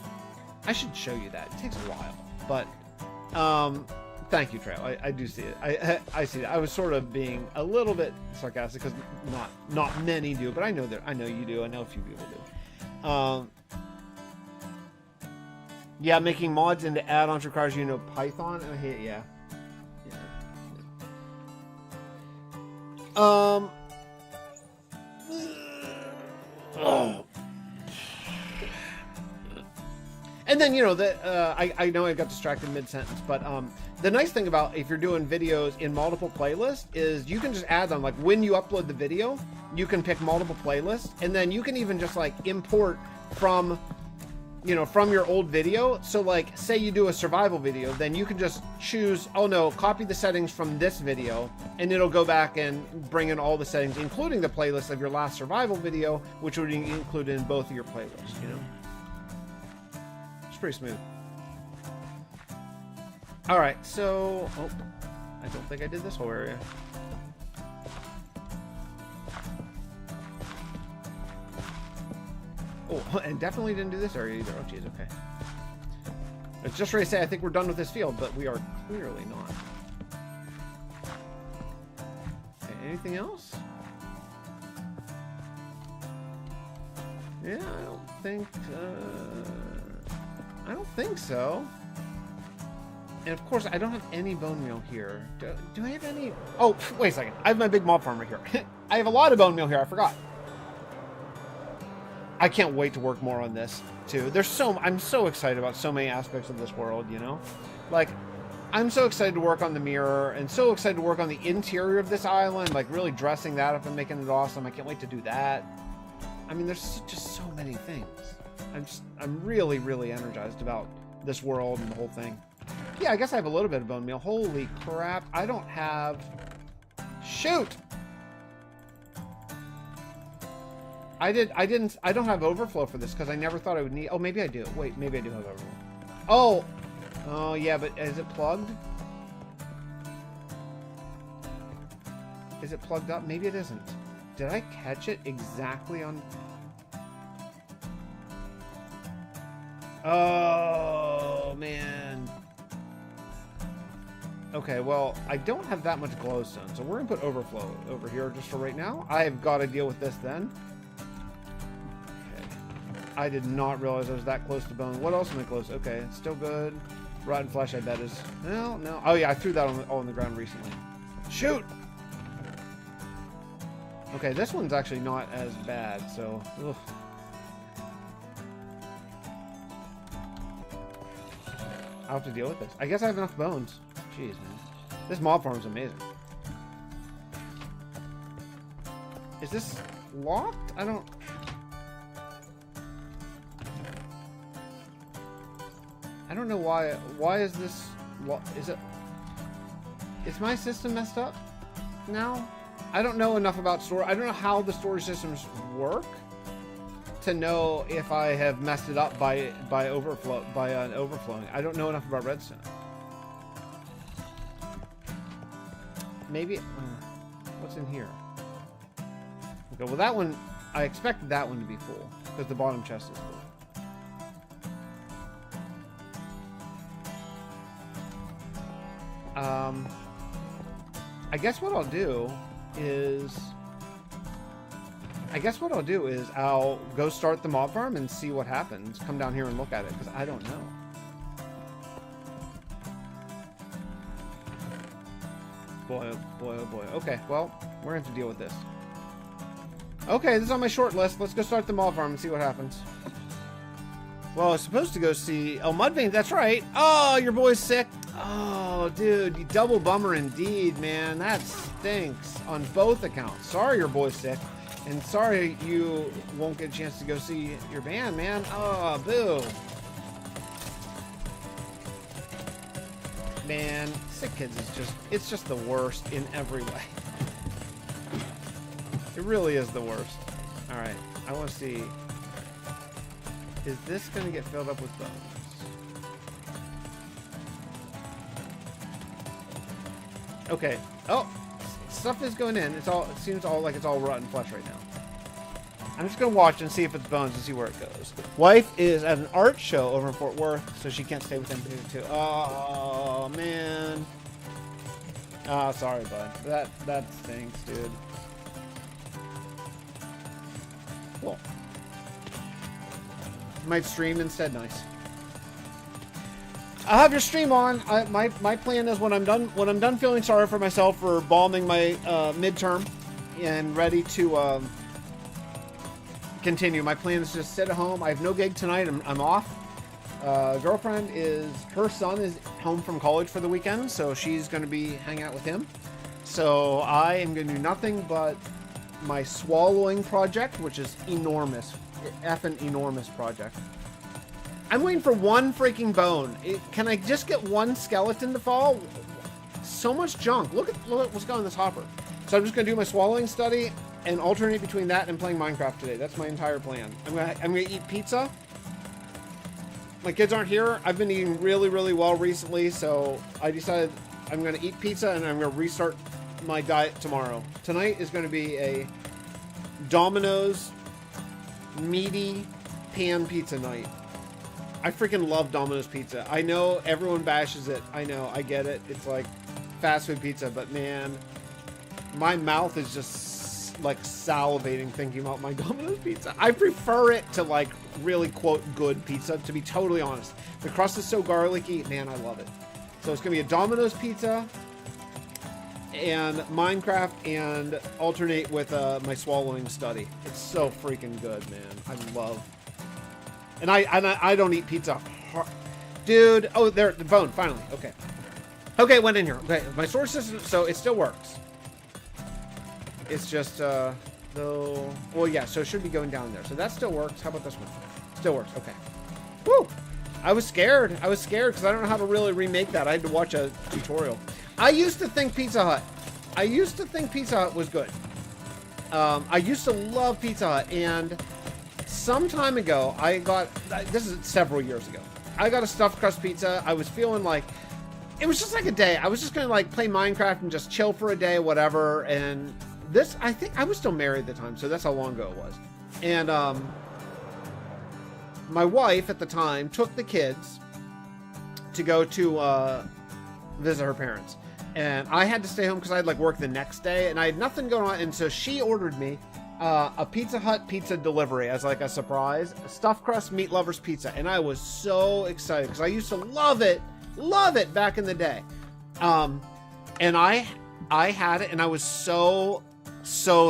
I should show you that. It takes a while, but thank you, Trail. I do see it. I see it. I was sort of being a little bit sarcastic because not many do, but I know you do. I know a few people do. Yeah, making mods into add-ons requires you to know Python. I hate, yeah. Oh. And then, you know, I know I got distracted mid-sentence, but the nice thing about if you're doing videos in multiple playlists is you can just add them. Like when you upload the video, you can pick multiple playlists, and then you can even just like import from, you know, from your old video. So like, say you do a survival video, then you can just choose, oh no, copy the settings from this video, and it'll go back and bring in all the settings, including the playlist of your last survival video, which would be included in both of your playlists, you know? Pretty smooth. All right, so I don't think I did this whole area. Oh, and definitely didn't do this area either. Oh, jeez, okay. I was just ready to say I think we're done with this field, but we are clearly not. Okay, anything else? Yeah, I don't think so. And of course, I don't have any bone meal here. Do I have any? Oh, wait a second. I have my big mob farm right here. I have a lot of bone meal here. I forgot. I can't wait to work more on this too. I'm so excited about so many aspects of this world, you know? Like, I'm so excited to work on the mirror and so excited to work on the interior of this island, like really dressing that up and making it awesome. I can't wait to do that. I mean, there's just so many things. I'm really, really energized about this world and the whole thing. Yeah, I guess I have a little bit of bone meal. Holy crap. I don't have... Shoot! I don't have overflow for this because I never thought I would need... Oh, maybe I do. Wait, maybe I do have overflow. Oh! Oh, yeah, but is it plugged? Is it plugged up? Maybe it isn't. Did I catch it exactly on... Oh, man. Okay, well, I don't have that much glowstone, so we're going to put overflow over here just for right now. I've got to deal with this then. Okay. I did not realize I was that close to bone. What else am I close? Okay, it's still good. Rotten flesh, I bet, is... No, no. Oh, yeah, I threw that all on the ground recently. Shoot! Okay, this one's actually not as bad, so... Ugh. I'll have to deal with this. I guess I have enough bones. Jeez, man. This mob farm is amazing. Is this locked? I don't... I don't know why. Why is this... Is it... Is my system messed up now? I don't know enough about storage. I don't know how the storage systems work to know if I have messed it up by overflowing. I don't know enough about redstone. Maybe what's in here? Okay, well that one I expected that one to be full because the bottom chest is full. I guess what I'll do is I'll go start the mob farm and see what happens. Come down here and look at it, because I don't know. Boy, oh boy, oh boy. Okay, well, we're going to have to deal with this. Okay, this is on my short list. Let's go start the mob farm and see what happens. Well, I was supposed to go see... Oh, Mudvein, that's right. Oh, your boy's sick. Oh, dude, you double bummer indeed, man. That stinks on both accounts. Sorry your boy's sick. And sorry you won't get a chance to go see your band, man. Oh, boo. Man, sick kids is it's just the worst in every way. It really is the worst. Alright, I want to see. Is this going to get filled up with bones? Okay. Oh, stuff is going in. It seems like it's all rotten flesh right now. I'm just gonna watch and see if it's bones and see where it goes. Wife is at an art show over in Fort Worth, so she can't stay with him too. Oh man. Oh, sorry, bud. That stinks, dude. Cool. Might stream instead. Nice. I'll have your stream on. My plan is when I'm done feeling sorry for myself for bombing my midterm and ready to continue. My plan is to just sit at home. I have no gig tonight. I'm off. Girlfriend her son is home from college for the weekend, so she's going to be hanging out with him. So I am going to do nothing but my swallowing project, which is enormous, effing enormous project. I'm waiting for one freaking bone. Can I just get one skeleton to fall? So much junk. Look at what's going on in this hopper. So I'm just gonna do my swallowing study and alternate between that and playing Minecraft today. That's my entire plan. I'm gonna eat pizza. My kids aren't here. I've been eating really, really well recently, so I decided I'm gonna eat pizza and I'm gonna restart my diet tomorrow. Tonight is gonna be a Domino's meaty pan pizza night. I freaking love Domino's pizza. I know everyone bashes it. I know, I get it. It's like fast food pizza, but man, my mouth is just like salivating thinking about my Domino's pizza. I prefer it to like really quote good pizza, to be totally honest. The crust is so garlicky, man, I love it. So it's gonna be a Domino's pizza and Minecraft, and alternate with my swallowing study. It's so freaking good, man. I love. And I don't eat pizza, dude. Oh, there, the bone finally. Okay, okay, it went in here. Okay, my source system, so it still works. It's just though. Well, yeah. So it should be going down there. So that still works. How about this one? Still works. Okay. Woo! I was scared. I was scared because I don't know how to really remake that. I had to watch a tutorial. I used to think Pizza Hut. I used to think Pizza Hut was good. I used to love Pizza Hut, and some time ago, I got, this is several years ago, I got a stuffed crust pizza. I was feeling like, it was just like a day. I was just gonna like play Minecraft and just chill for a day, whatever. And this, I think, I was still married at the time, so that's how long ago it was. And my wife at the time took the kids to go to visit her parents. And I had to stay home because I had like work the next day and I had nothing going on. And so she ordered me a Pizza Hut pizza delivery as like a surprise, a stuffed crust meat lovers pizza. And I was so excited because I used to love it back in the day. And I had it and I was so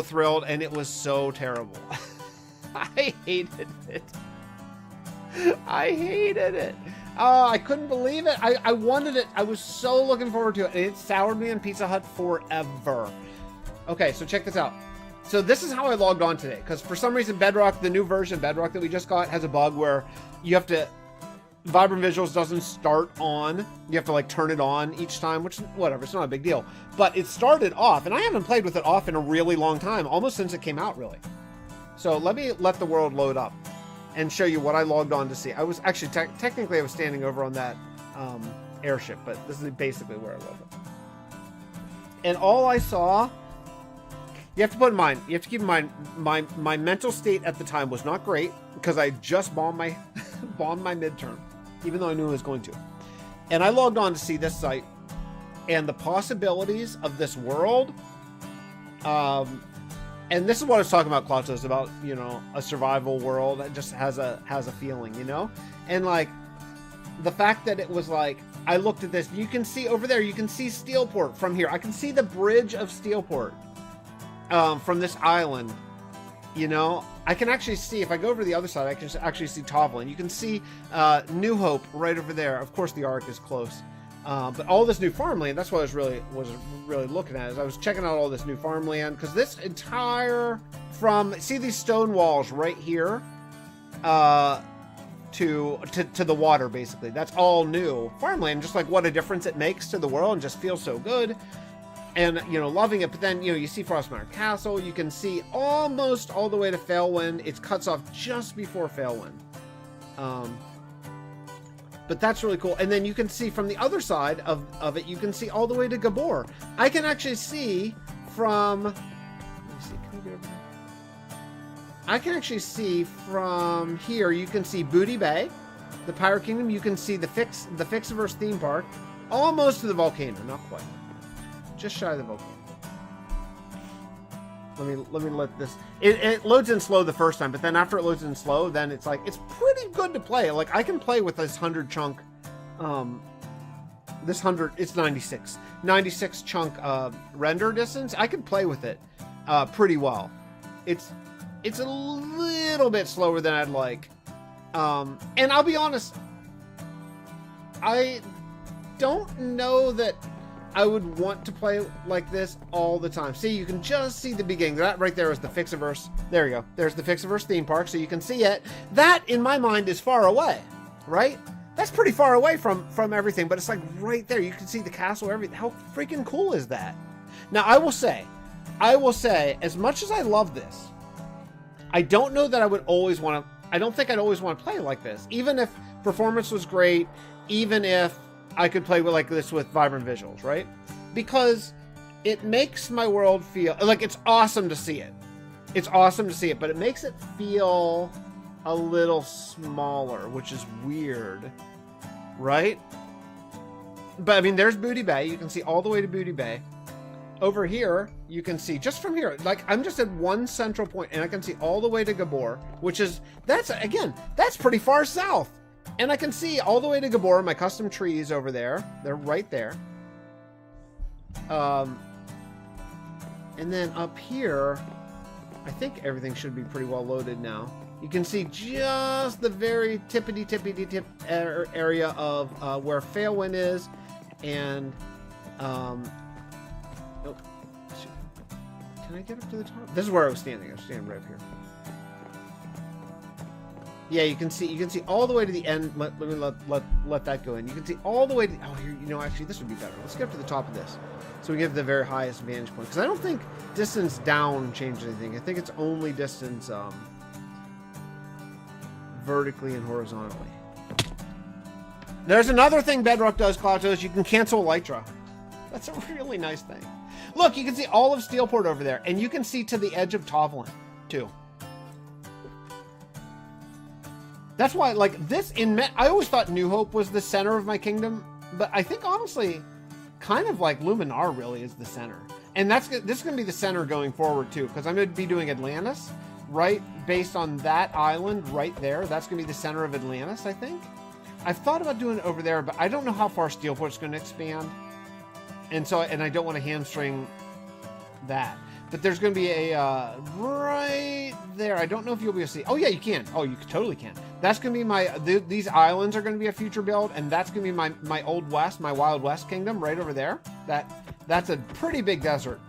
thrilled, and it was so terrible. I hated it. I hated it. Oh, I couldn't believe it. I wanted it. I was so looking forward to it. And it soured me on Pizza Hut forever. Okay, so check this out. So this is how I logged on today. Because for some reason, Bedrock, the new version of Bedrock that we just got, has a bug where you have to... Vibrant Visuals doesn't start on. You have to like turn it on each time, which, whatever, it's not a big deal. But it started off, and I haven't played with it off in a really long time. Almost since it came out, really. So let me let the world load up and show you what I logged on to see. I was actually, technically I was standing over on that airship, but this is basically where I logged it. And all I saw, you have to put in mind, you have to keep in mind, my mental state at the time was not great because I just bombed my, bombed my midterm, even though I knew I was going to. And I logged on to see this site and the possibilities of this world. And this is what I was talking about, Klotsos, about, you know, a survival world that just has a feeling, you know? And like the fact that it was like, I looked at this, you can see over there, you can see Steelport from here. I can see the bridge of Steelport from this island, you know? I can actually see, if I go over to the other side, I can actually see Tovlin. You can see New Hope right over there. Of course, the Ark is close. But all this new farmland, that's what I was really looking at, is I was checking out all this new farmland, because this entire, from, see these stone walls right here, to the water, basically. That's all new farmland, just like what a difference it makes to the world, and just feels so good. And, you know, loving it. But then, you know, you see Frostmire Castle, you can see almost all the way to Failwind. It cuts off just before Failwind. But that's really cool. And then you can see from the other side of it, you can see all the way to Gabor. I can actually see from... Let me see, can we get over there? I can actually see from here, you can see Booty Bay, the Pirate Kingdom. You can see the Fixxitt412 theme park, almost to the volcano, not quite. Just shy of the volcano. Let me let this... It loads in slow the first time, but then after it loads in slow, then it's like, it's pretty good to play. Like, I can play with this 100 chunk, this 100, it's 96 chunk render distance. I can play with it pretty well. It's a little bit slower than I'd like. And I'll be honest, I don't know that I would want to play like this all the time. See, you can just see the beginning. That right there is the Fixxitt412. There you go. There's the Fixxitt412 theme park, so you can see it. That, in my mind, is far away, right? That's pretty far away from everything, but it's like right there. You can see the castle, everything. How freaking cool is that? Now, I will say, as much as I love this, I don't know that I would always want to, I don't think I'd always want to play like this. Even if performance was great, even if I could play with like this with Vibrant Visuals, right? Because it makes my world feel like it's awesome to see it. It's awesome to see it, but it makes it feel a little smaller, which is weird, right? But I mean, there's Booty Bay. You can see all the way to Booty Bay. Over here, you can see just from here, like I'm just at one central point, and I can see all the way to Gabor, which is, that's pretty far south. And I can see all the way to Gabor, my custom trees over there. They're right there. And then up here, I think everything should be pretty well loaded now. You can see just the very tippity-tip area of where Failwind is, and oh, shoot. Can I get up to the top? This is where I was standing. I was standing right up here. Yeah, you can see all the way to the end. Let that go in. You can see all the way to, oh, here, you know, actually this would be better. Let's get up to the top of this, so we get the very highest vantage point, because I don't think distance down changed anything. I think it's only distance vertically and horizontally. There's another thing Bedrock does, Klatos. You can cancel Elytra. That's a really nice thing. Look, you can see all of Steelport over there, and you can see to the edge of Tovlin too. That's why, like, this I always thought New Hope was the center of my kingdom, but I think honestly, kind of like Luminar really is the center, and this is going to be the center going forward too, because I'm going to be doing Atlantis, right, based on that island right there. That's going to be the center of Atlantis, I think. I've thought about doing it over there, but I don't know how far Steelport's going to expand, and I don't want to hamstring that. But there's going to be a right there. I don't know if you'll be able to see. Oh yeah, you can. Oh, you totally can. That's going to be these islands are going to be a future build, and that's going to be my Old West, my Wild West kingdom right over there. That's a pretty big desert.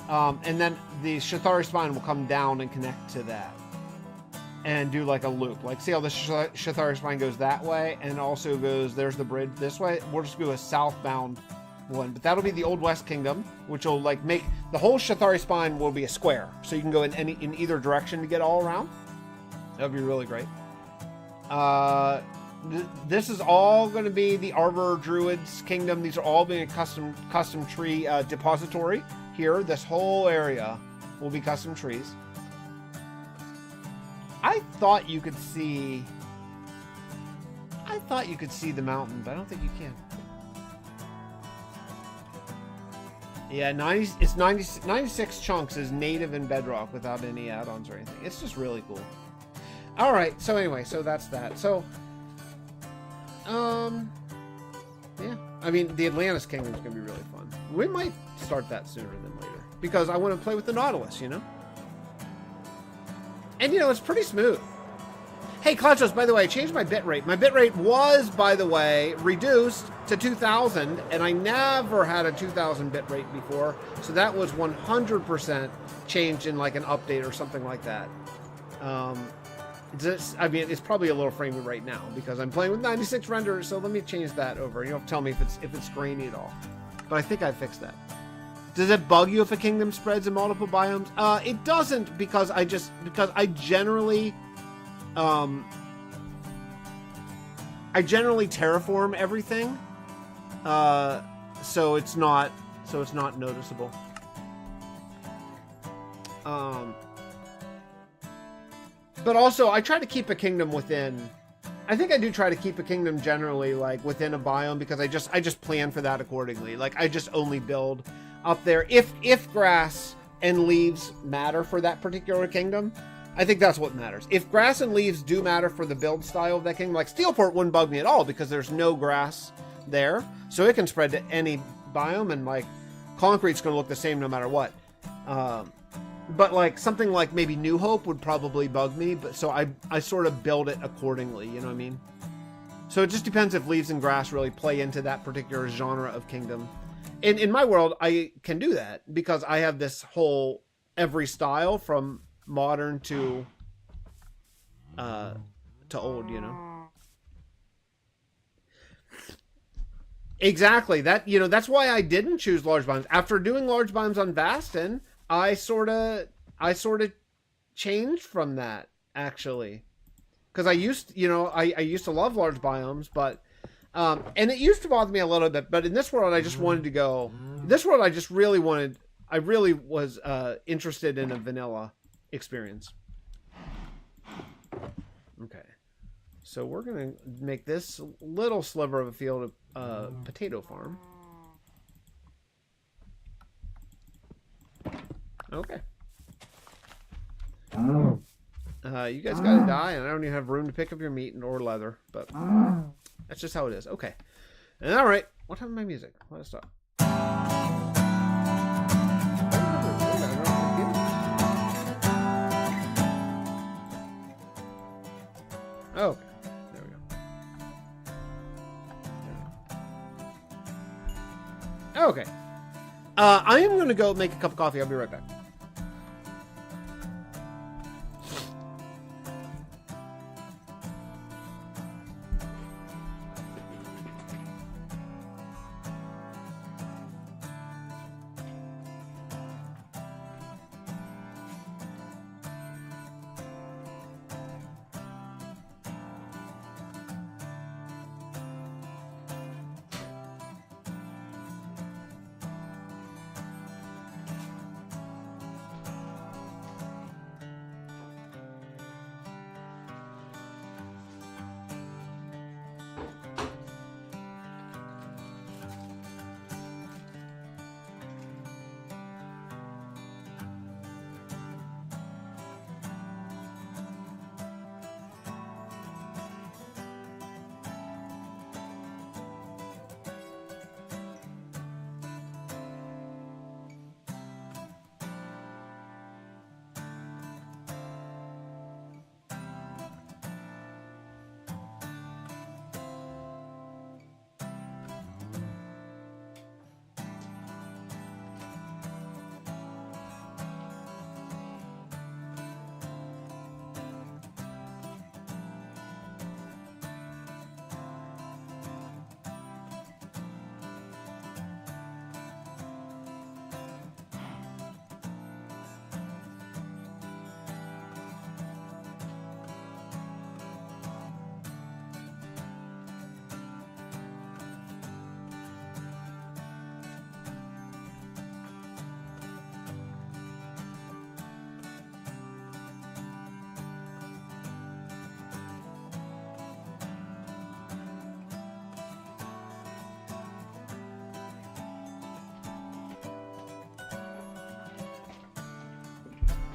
And then the Shathari Spine will come down and connect to that, and do like a loop. Like, see how the Shathari Spine goes that way, and also goes, there's the bridge this way. We'll just do a southbound one, but that'll be the Old West Kingdom, which will like make the whole Shathari Spine will be a square, so you can go in either direction to get all around. That'll be really great. This is all going to be the Arbor Druids Kingdom. These are all being a custom tree depository here. This whole area will be custom trees. I thought you could see the mountain, but I don't think you can. Yeah, 96 chunks is native in Bedrock without any add-ons or anything. It's just really cool. All right, so anyway, so that's that. So, yeah. I mean, the Atlantis Kingdom is going to be really fun. We might start that sooner than later, because I want to play with the Nautilus, you know? And, you know, it's pretty smooth. Hey, Klatos, by the way, I changed my bitrate. My bitrate was, by the way, reduced to 2000, and I never had a 2000 bitrate before, so that was 100% changed in like an update or something like that. I mean, it's probably a little framey right now because I'm playing with 96 renders, so let me change that over. You don't have to tell me if it's grainy at all. But I think I fixed that. Does it bug you if a kingdom spreads in multiple biomes? It doesn't, because I generally terraform everything, so it's not noticeable. But also, I try to keep a kingdom within. I think I do try to keep a kingdom generally like within a biome, because I just plan for that accordingly. Like, I just only build up there if grass and leaves matter for that particular kingdom. I think that's what matters. If grass and leaves do matter for the build style of that kingdom, like Steelport wouldn't bug me at all because there's no grass there, so it can spread to any biome, and like concrete's going to look the same no matter what. But like something like maybe New Hope would probably bug me, but so I sort of build it accordingly, you know what I mean? So it just depends if leaves and grass really play into that particular genre of kingdom. In my world, I can do that because I have this whole every style from modern to old, you know. Exactly. That, you know, that's why I didn't choose large biomes. After doing large biomes on Bastion, I sort of changed from that, actually, because I used to love large biomes, but and it used to bother me a little bit. But in this world, I just wanted to go. This world, I really was interested in a vanilla experience. So we're gonna make this little sliver of a field a potato farm. Okay. You guys gotta die, and I don't even have room to pick up your meat or leather, but that's just how it is. Okay. And all right. What time is my music? Let us stop. Oh, okay. There we go. Okay. I am going to go make a cup of coffee. I'll be right back.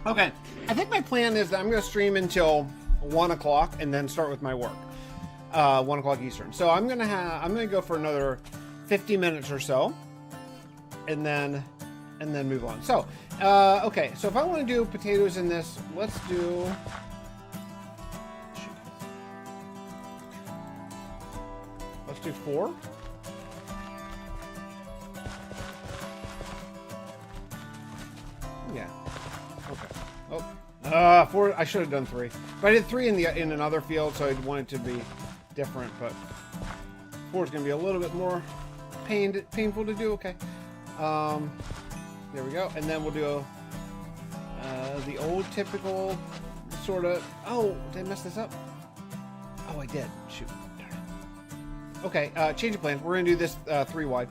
Okay, I think my plan is that I'm going to stream until 1 o'clock and then start with my work. 1 o'clock Eastern. So I'm gonna go for another 50 minutes or so, and then move on. So, okay. So if I want to do potatoes in this, let's do. Let's do 4. Yeah. Okay. Oh, 4. I should have done 3. But I did 3 in another field, so I want it to be different. But 4 is going to be a little bit more painful to do. Okay. There we go. And then we'll do the old typical sort of. Oh, did I mess this up? Oh, I did. Shoot. Darn it. Okay. Change of plans. We're going to do this 3 wide.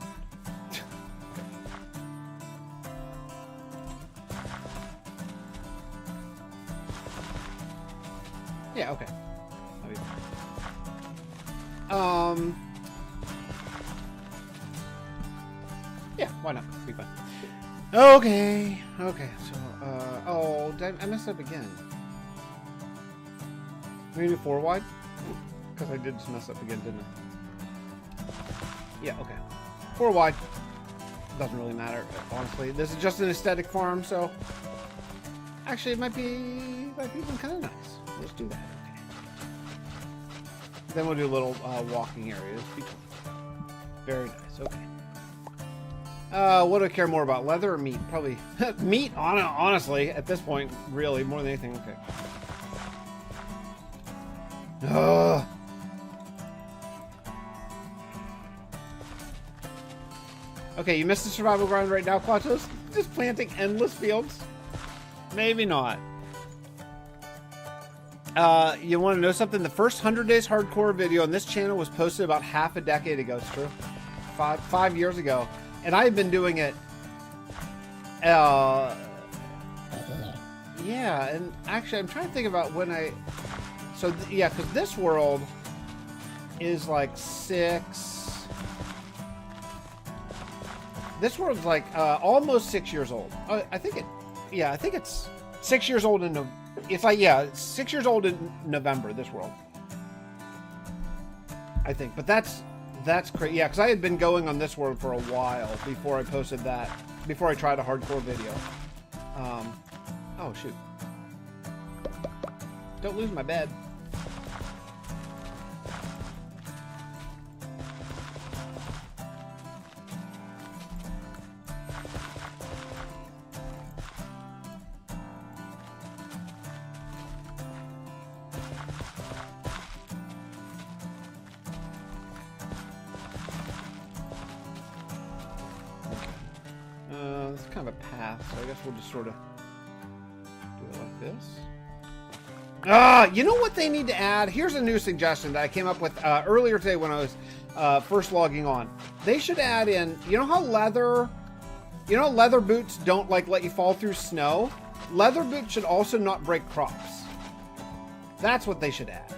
Yeah, okay. Yeah, why not? Be fun. Okay, okay, so, oh, I messed up again. Maybe 4 wide? Because I did just mess up again, didn't I? Yeah, okay. 4 wide. Doesn't really matter, honestly. This is just an aesthetic farm, so... Actually, it might be even kind of nice. Let's do that. Okay. Then we'll do little walking areas. Very nice. Okay. What do I care more about, leather or meat? Probably meat. Honestly, at this point, really more than anything. Okay. Okay, you missed the survival grind right now, Quatos. Just planting endless fields. Maybe not. You want to know something? The first 100 Days Hardcore video on this channel was posted about half a decade ago. It's true. Five years ago. And I've been doing it. Yeah, and actually, I'm trying to think about when I... So, yeah, because this world... is like 6. This world's like almost 6 years old. I think it. Yeah, I think it's 6 years old in. It's like, yeah, it's 6 years old in November. This world. I think, but that's crazy. Yeah, because I had been going on this world for a while before I posted that. Before I tried a hardcore video. Oh shoot! Don't lose my bed. It's kind of a path, so I guess we'll just sort of do it like this. You know what they need to add? Here's a new suggestion that I came up with earlier today when I was first logging on. They should add in, you know how leather boots don't like let you fall through snow? Leather boots should also not break crops. That's what they should add.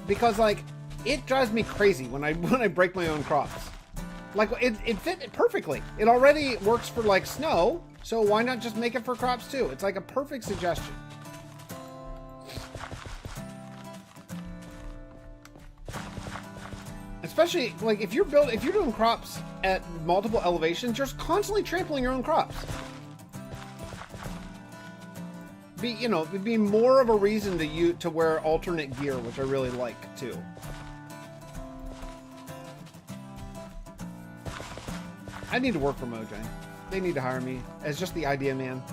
Because like, it drives me crazy when I break my own crops. Like, it fit perfectly. It already works for, like, snow, so why not just make it for crops, too? It's like a perfect suggestion. Especially, like, if you're doing crops at multiple elevations, you're constantly trampling your own crops. It'd be more of a reason to wear alternate gear, which I really like, too. I need to work for Mojang. They need to hire me as just the idea man.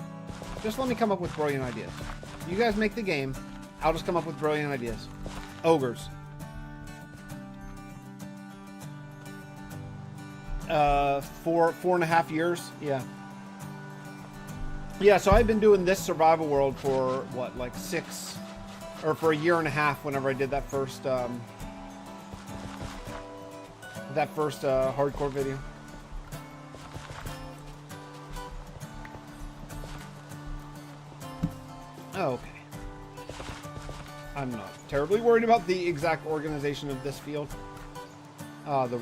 Just let me come up with brilliant ideas. You guys make the game. I'll just come up with brilliant ideas. Ogres. 4.5 years. Yeah. Yeah, so I've been doing this survival world for what, like 6 or for a year and a half whenever I did that first hardcore video. Oh, okay. I'm not terribly worried about the exact organization of this field. The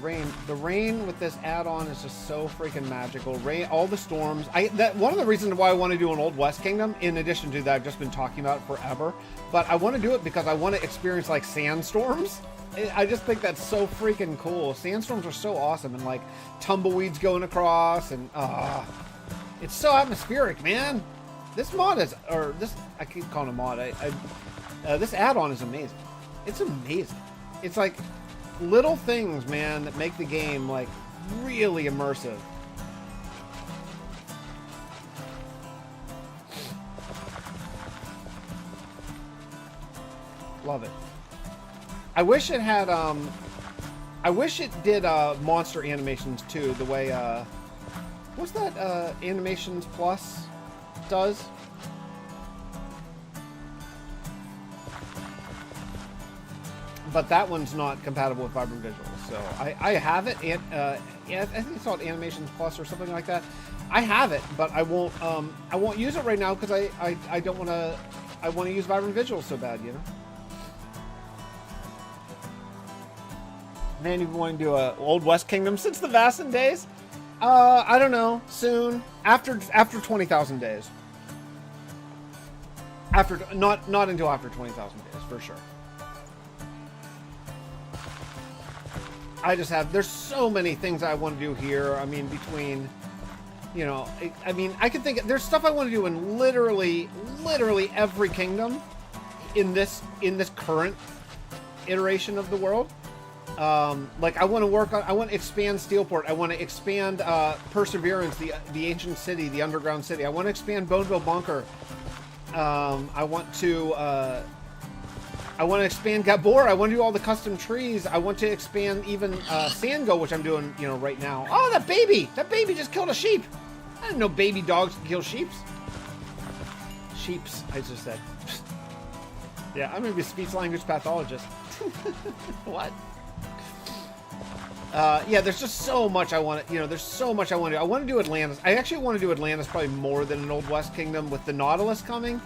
rain with this add-on is just so freaking magical. Rain, all the storms. One of the reasons why I want to do an Old West Kingdom, in addition to that I've just been talking about forever, but I want to do it because I want to experience like sandstorms. I just think that's so freaking cool. Sandstorms are so awesome, and like tumbleweeds going across, and it's so atmospheric, man. This mod is, or this, I keep calling it a mod. This add-on is amazing. It's amazing. It's like little things, man, that make the game like really immersive. Love it. I wish it had, I wish it did monster animations too, the way, what's that, Animations Plus does? But that one's not compatible with Vibrant Visuals, so I have it, and yeah, I think it's called Animations Plus or something like that. I have it, but I won't use it right now because I don't want to. I want to use Vibrant Visuals so bad, you know. Man, you've been wanting to do a Old West Kingdom since the Vassan days. I don't know. Soon, after 20,000 days. After not until after 20,000 days for sure. I just have, there's so many things I want to do here. I mean, between, you know, I mean, I can think, there's stuff I want to do in literally every kingdom in this current iteration of the world. Like I want to work on, I want to expand Steelport. I want to expand Perseverance, the ancient city, the underground city. I want to expand Boneville Bunker. I want to expand Gabor. I want to do all the custom trees. I want to expand even Sango, which I'm doing, you know, right now. Oh, that baby! That baby just killed a sheep. I didn't know baby dogs can kill sheeps. Sheeps, I just said. Yeah, I'm gonna be a speech language pathologist. What? Yeah, there's just so much I want to, you know, there's so much I want to do. I want to do Atlantis. I actually want to do Atlantis probably more than an Old West Kingdom with the Nautilus coming.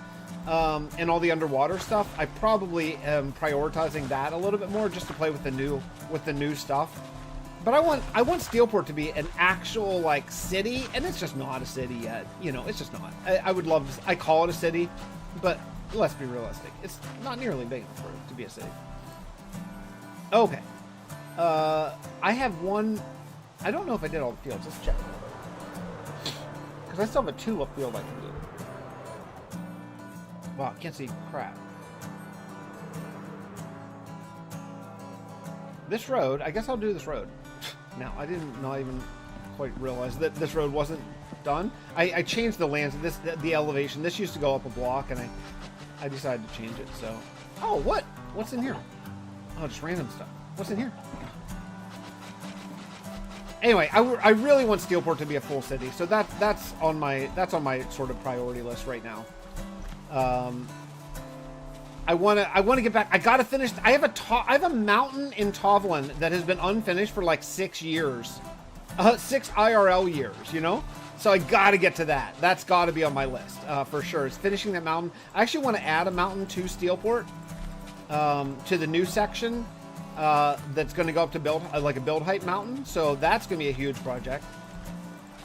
and all the underwater stuff, I probably am prioritizing that a little bit more just to play with the new stuff. But I want Steelport to be an actual like city, and it's just not a city yet. You know, it's just not. I would love to. I call it a city, but let's be realistic. It's not nearly big enough for it to be a city. Okay. I have one. I don't know if I did all the fields. Let's check. Because I still have a tulip field I can do. Wow, I can't see crap. This road, I guess I'll do this road. Now, I didn't not even quite realize that this road wasn't done. I changed the lands, the elevation. This used to go up a block, and I decided to change it, so. Oh, what? What's in here? Oh, just random stuff. What's in here? Anyway, I really want Steelport to be a full city, so that's on my sort of priority list right now. I want to get back. I gotta finish. I have a mountain in Tovlin that has been unfinished for like 6 years, 6 IRL years. You know, so I gotta get to that. That's gotta be on my list for sure. It's finishing that mountain. I actually want to add a mountain to Steelport, to the new section that's going to go up to build like a build height mountain. So that's going to be a huge project.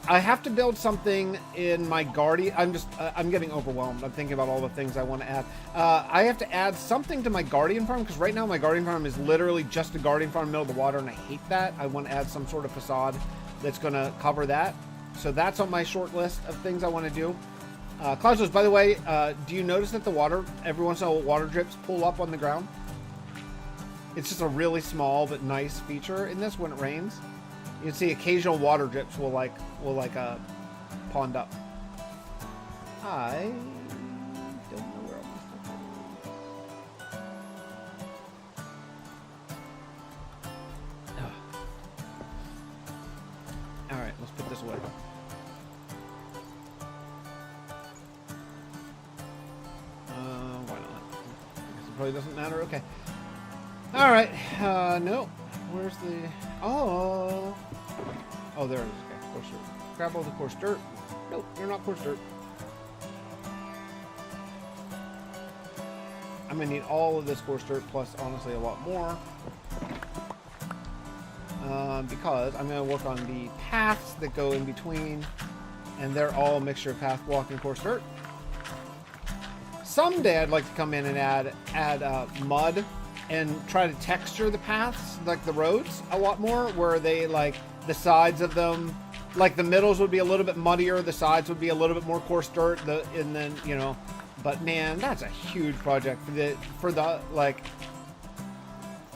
I have to build something in my Guardian. I'm getting overwhelmed. I'm thinking about all the things I want to add. I have to add something to my Guardian farm, because right now my Guardian farm is literally just a Guardian farm in the middle of the water, and I hate that. I want to add some sort of facade that's going to cover that. So that's on my short list of things I want to do. Clouds, by the way, do you notice that the water, every once in a while, water drips pull up on the ground? It's just a really small but nice feature in this when it rains. You can see occasional water drips will pond up. I don't know where I'm All right, let's put this away. Why not? I guess it probably doesn't matter. Okay. All right. No. Where's the? Oh, there it is. Okay, coarse dirt. Grab all the coarse dirt. Nope, you're not coarse dirt. I'm gonna need all of this coarse dirt, plus honestly a lot more, because I'm gonna work on the paths that go in between, and they're all a mixture of path, walk, and coarse dirt. Someday I'd like to come in and add mud and try to texture the paths, like the roads, a lot more, where they, like, the sides of them, like the middles would be a little bit muddier, the sides would be a little bit more coarse dirt, and then, you know, but man, that's a huge project for the like,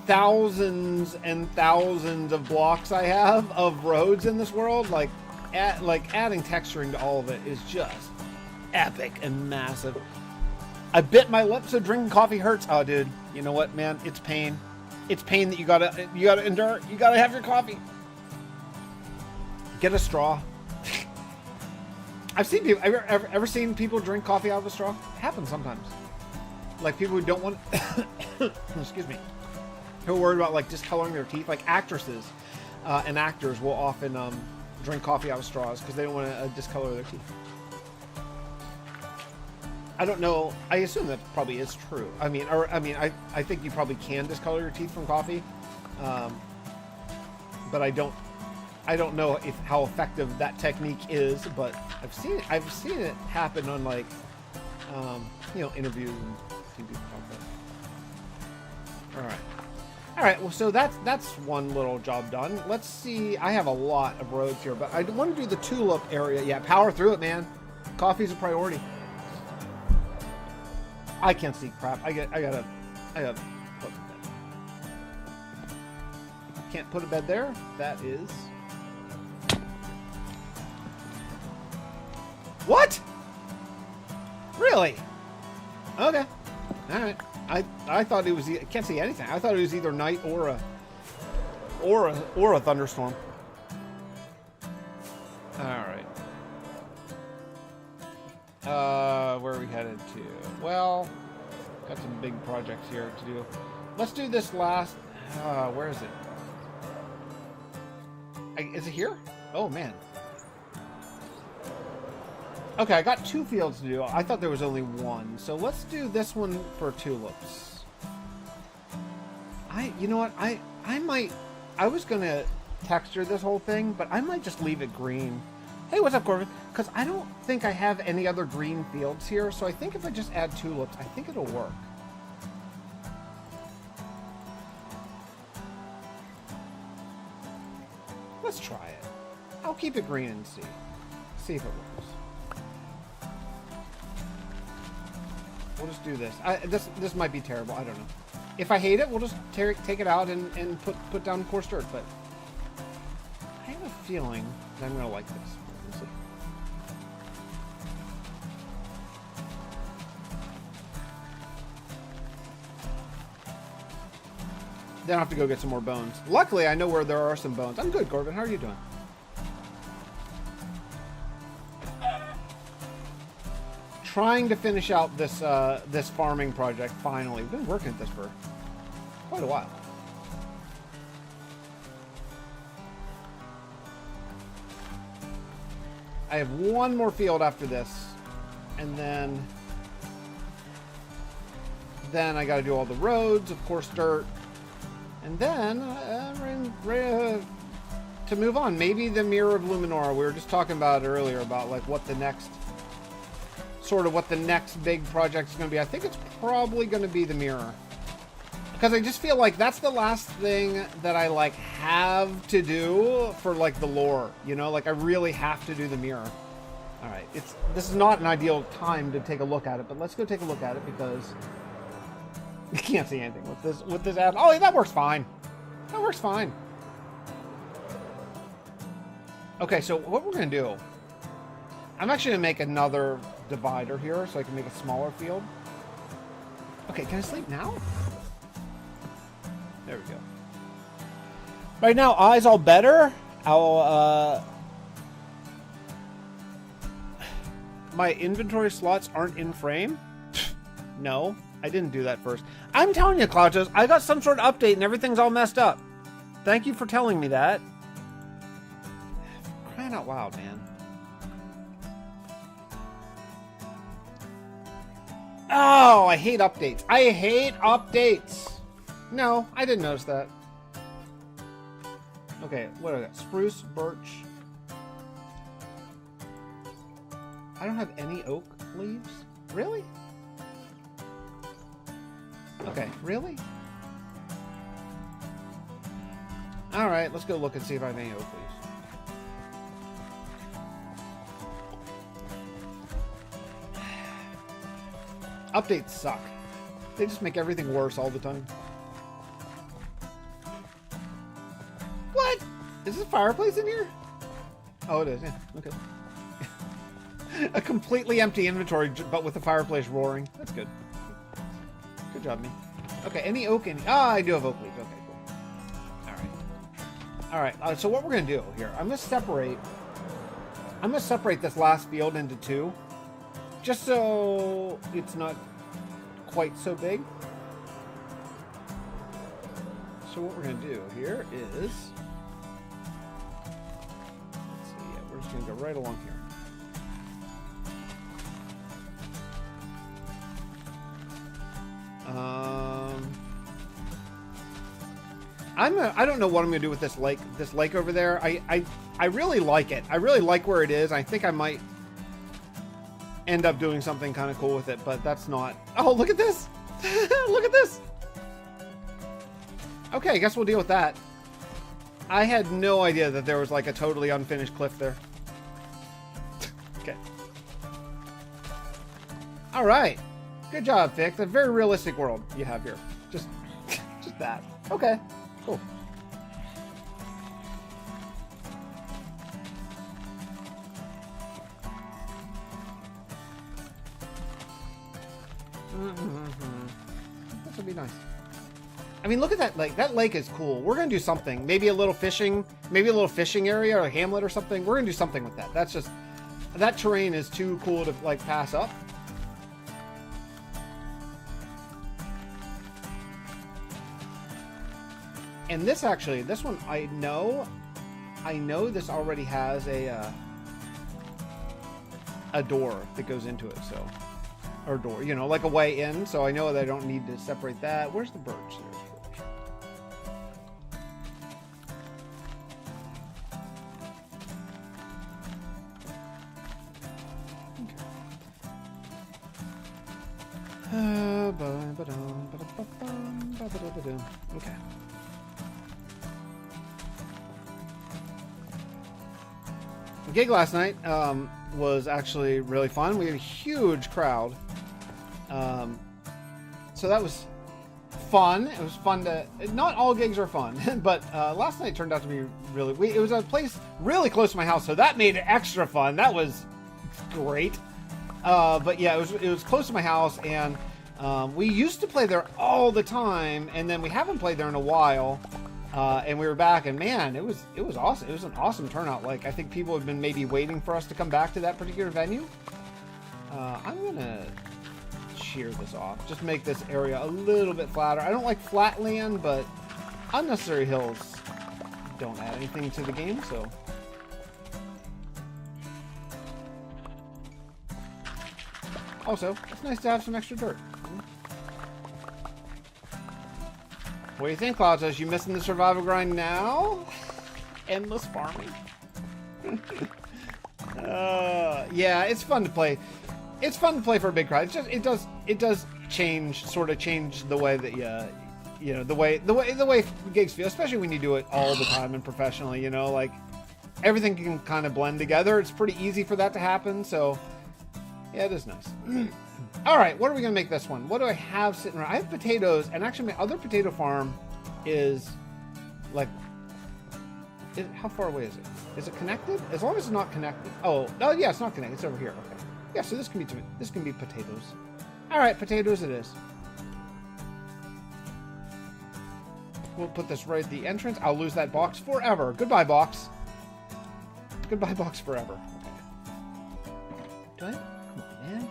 thousands and thousands of blocks I have of roads in this world. Like adding texturing to all of it is just epic and massive. I bit my lip, so drinking coffee hurts. Oh, dude, you know what, man? It's pain. It's pain that you gotta endure. You gotta have your coffee. Get a straw. I've seen people. Ever seen people drink coffee out of a straw? It happens sometimes. Like people who don't want. Excuse me. Who are worried about like discoloring their teeth. Like actresses and actors will often drink coffee out of straws because they don't want to discolor their teeth. I don't know. I assume that probably is true. I think you probably can discolor your teeth from coffee, but I don't know how effective that technique is. But I've seen it happen on like, interviews and seen people talk about it. All right. Well, so that's one little job done. Let's see. I have a lot of roads here, but I want to do the tulip area. Yeah, power through it, man. Coffee's a priority. I can't see crap. I gotta put a bed. Can't put a bed there. That is. What? Really? Okay. All right. I thought it was. I can't see anything. I thought it was either night or a thunderstorm. All right. Where are we headed to? Well, got some big projects here to do. Let's do this last. Where is it? Is it here? Oh man. Okay, I got 2 fields to do. I thought there was only 1. So let's do this one for tulips. You know what? I was gonna texture this whole thing, but I might just leave it green. Hey, what's up, Corbin? Because I don't think I have any other green fields here, so I think if I just add tulips, I think it'll work. Let's try it. I'll keep it green and see if it works. We'll just do this. This might be terrible. I don't know. If I hate it, we'll just take it out and put down coarse dirt. But I have a feeling that I'm gonna like this. We'll see. Then I have to go get some more bones. Luckily, I know where there are some bones. I'm good, Corbin. How are you doing? Trying to finish out this this farming project finally. We've been working at this for quite a while. I have 1 more field after this, and then I got to do all the roads, of course, dirt, and then ready to move on. Maybe the Mirror of Luminora. We were just talking about it earlier about like what the next big project is going to be. I think it's probably going to be the mirror, because I just feel like that's the last thing that I like have to do for like the lore, you know, like I really have to do the mirror. All right, this is not an ideal time to take a look at it, but let's go take a look at it because you can't see anything with this ad. Oh, that works fine. That works fine. Okay, so what we're going to do, I'm actually going to make another divider here so I can make a smaller field. Okay, can I sleep now? There we go. Right now, eyes all better. My inventory slots aren't in frame. No, I didn't do that first. I'm telling you, Clouchos, I got some sort of update and everything's all messed up. Thank you for telling me that. Crying out loud, man. Oh, I hate updates. I hate updates. No, I didn't notice that. Okay, what do I got? Spruce, birch. I don't have any oak leaves? Really? Okay, really? Alright, let's go look and see if I have any oak leaves. Updates suck. They just make everything worse all the time. What? Is this a fireplace in here? Oh, it is, yeah. Okay. A completely empty inventory, but with the fireplace roaring. That's good. Good job, me. Okay, any oak in... Ah, I do have oak leaves. Okay, cool. Alright. Alright, so what we're going to do here, I'm going to separate this last field into 2. Just so it's not quite so big. So what we're going to do here is... Let's see, yeah, we're just going to go right along here. I don't know what I'm going to do with this lake over there. I really like it. I really like where it is. I think I might end up doing something kind of cool with it, but that's not... Oh, look at this! Look at this! Okay, I guess we'll deal with that. I had no idea that there was like a totally unfinished cliff there. Okay. Alright. Good job, Fix. A very realistic world you have here. Just that. Okay. Cool. This would be nice. I mean, look at that lake. That lake is cool. We're gonna do something. Maybe a little fishing area or a hamlet or something. We're gonna do something with that. That's just, that terrain is too cool to like pass up. And this actually, this one I know this already has a a door that goes into it, so, or door, you know, like a way in, so I know that I don't need to separate that. Where's the birch? There's birch. Okay. The gig last night was actually really fun. We had a huge crowd. So that was fun. It was fun to... Not all gigs are fun, but last night turned out to be really... It was a place really close to my house, so that made it extra fun. That was great. But yeah, it was close to my house, and we used to play there all the time, and then we haven't played there in a while. And we were back, and man, it was awesome. It was an awesome turnout. Like, I think people have been maybe waiting for us to come back to that particular venue. I'm gonna shear this off, just make this area a little bit flatter. I don't like flat land, but unnecessary hills don't add anything to the game, so. Also, it's nice to have some extra dirt. What do you think, Cloudus? You missing the survival grind now? Endless farming. Yeah, it's fun to play. It's fun to play for a big crowd. It's just it does change the way that you know the way gigs feel, especially when you do it all the time and professionally. You know, like everything can kind of blend together. It's pretty easy for that to happen. So yeah, it is nice. All right, what are we gonna make this one? What do I have sitting around? I have potatoes, and actually my other potato farm is like, how far away is it? Is it connected? As long as it's not connected. Oh yeah, it's not connected. It's over here. Okay. Yeah, so this can be potatoes. All right, potatoes it is. We'll put this right at the entrance. I'll lose that box forever. Goodbye, box. Goodbye, box forever. Okay. Do I? Come on, man.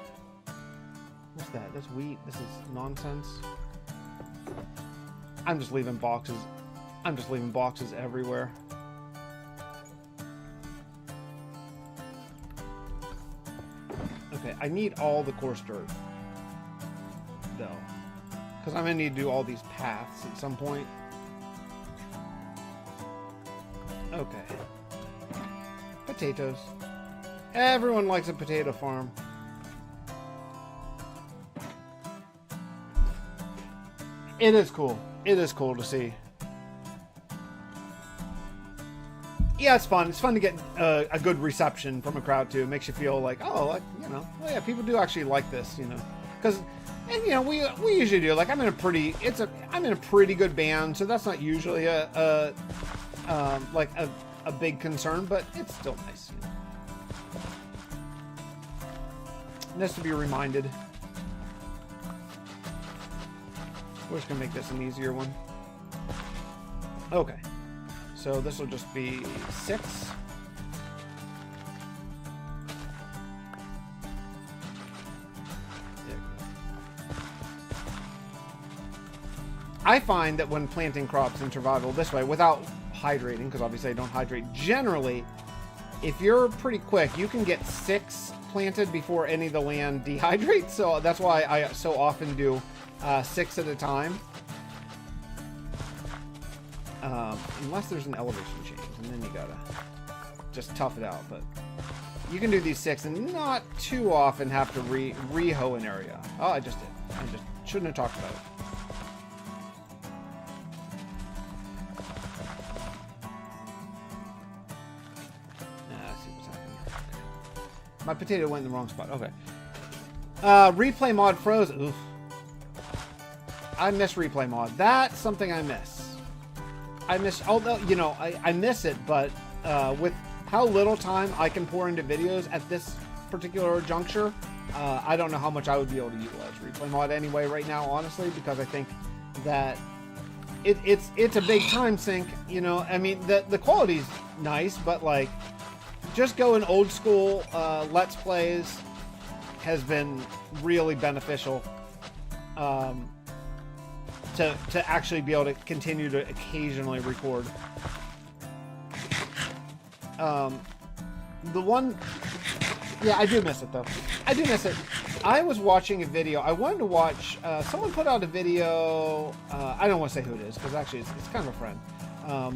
What's that? That's wheat. This is nonsense. I'm just leaving boxes. I'm just leaving boxes everywhere. Okay, I need all the coarse dirt, though, because I'm gonna need to do all these paths at some point. Okay. Potatoes. Everyone likes a potato farm. It is cool. It is cool to see. Yeah, it's fun. It's fun to get a good reception from a crowd too. It makes you feel like, oh, like, you know, oh yeah, people do actually like this, you know, because, and you know, we usually do. Like, I'm in a pretty good band, so that's not usually a big concern, but it's still nice. You know? Nice to be reminded. We're just gonna make this an easier one. Okay. So this will just be 6. I find that when planting crops in survival this way, without hydrating, because obviously I don't hydrate, generally, if you're pretty quick, you can get 6 planted before any of the land dehydrates. So that's why I so often do 6 at a time. Unless there's an elevation change, and then you gotta just tough it out. But you can do these 6 and not too often have to re-hoe an area. Oh, I just did. I just shouldn't have talked about it. Let's see what's happening here. My potato went in the wrong spot. Okay. Replay mod froze. Oof. I miss replay mod. That's something I miss. I miss, although, you know, I miss it, but with how little time I can pour into videos at this particular juncture, I don't know how much I would be able to utilize replay mod anyway right now, honestly, because I think that it's a big time sink, you know. I mean, the quality's nice, but like, just going old school Let's Plays has been really beneficial. To actually be able to continue to occasionally record. The one Yeah, I do miss it, though. I do miss it. I was watching a video. I wanted to watch... someone put out a video... I don't want to say who it is, because actually it's kind of a friend. Of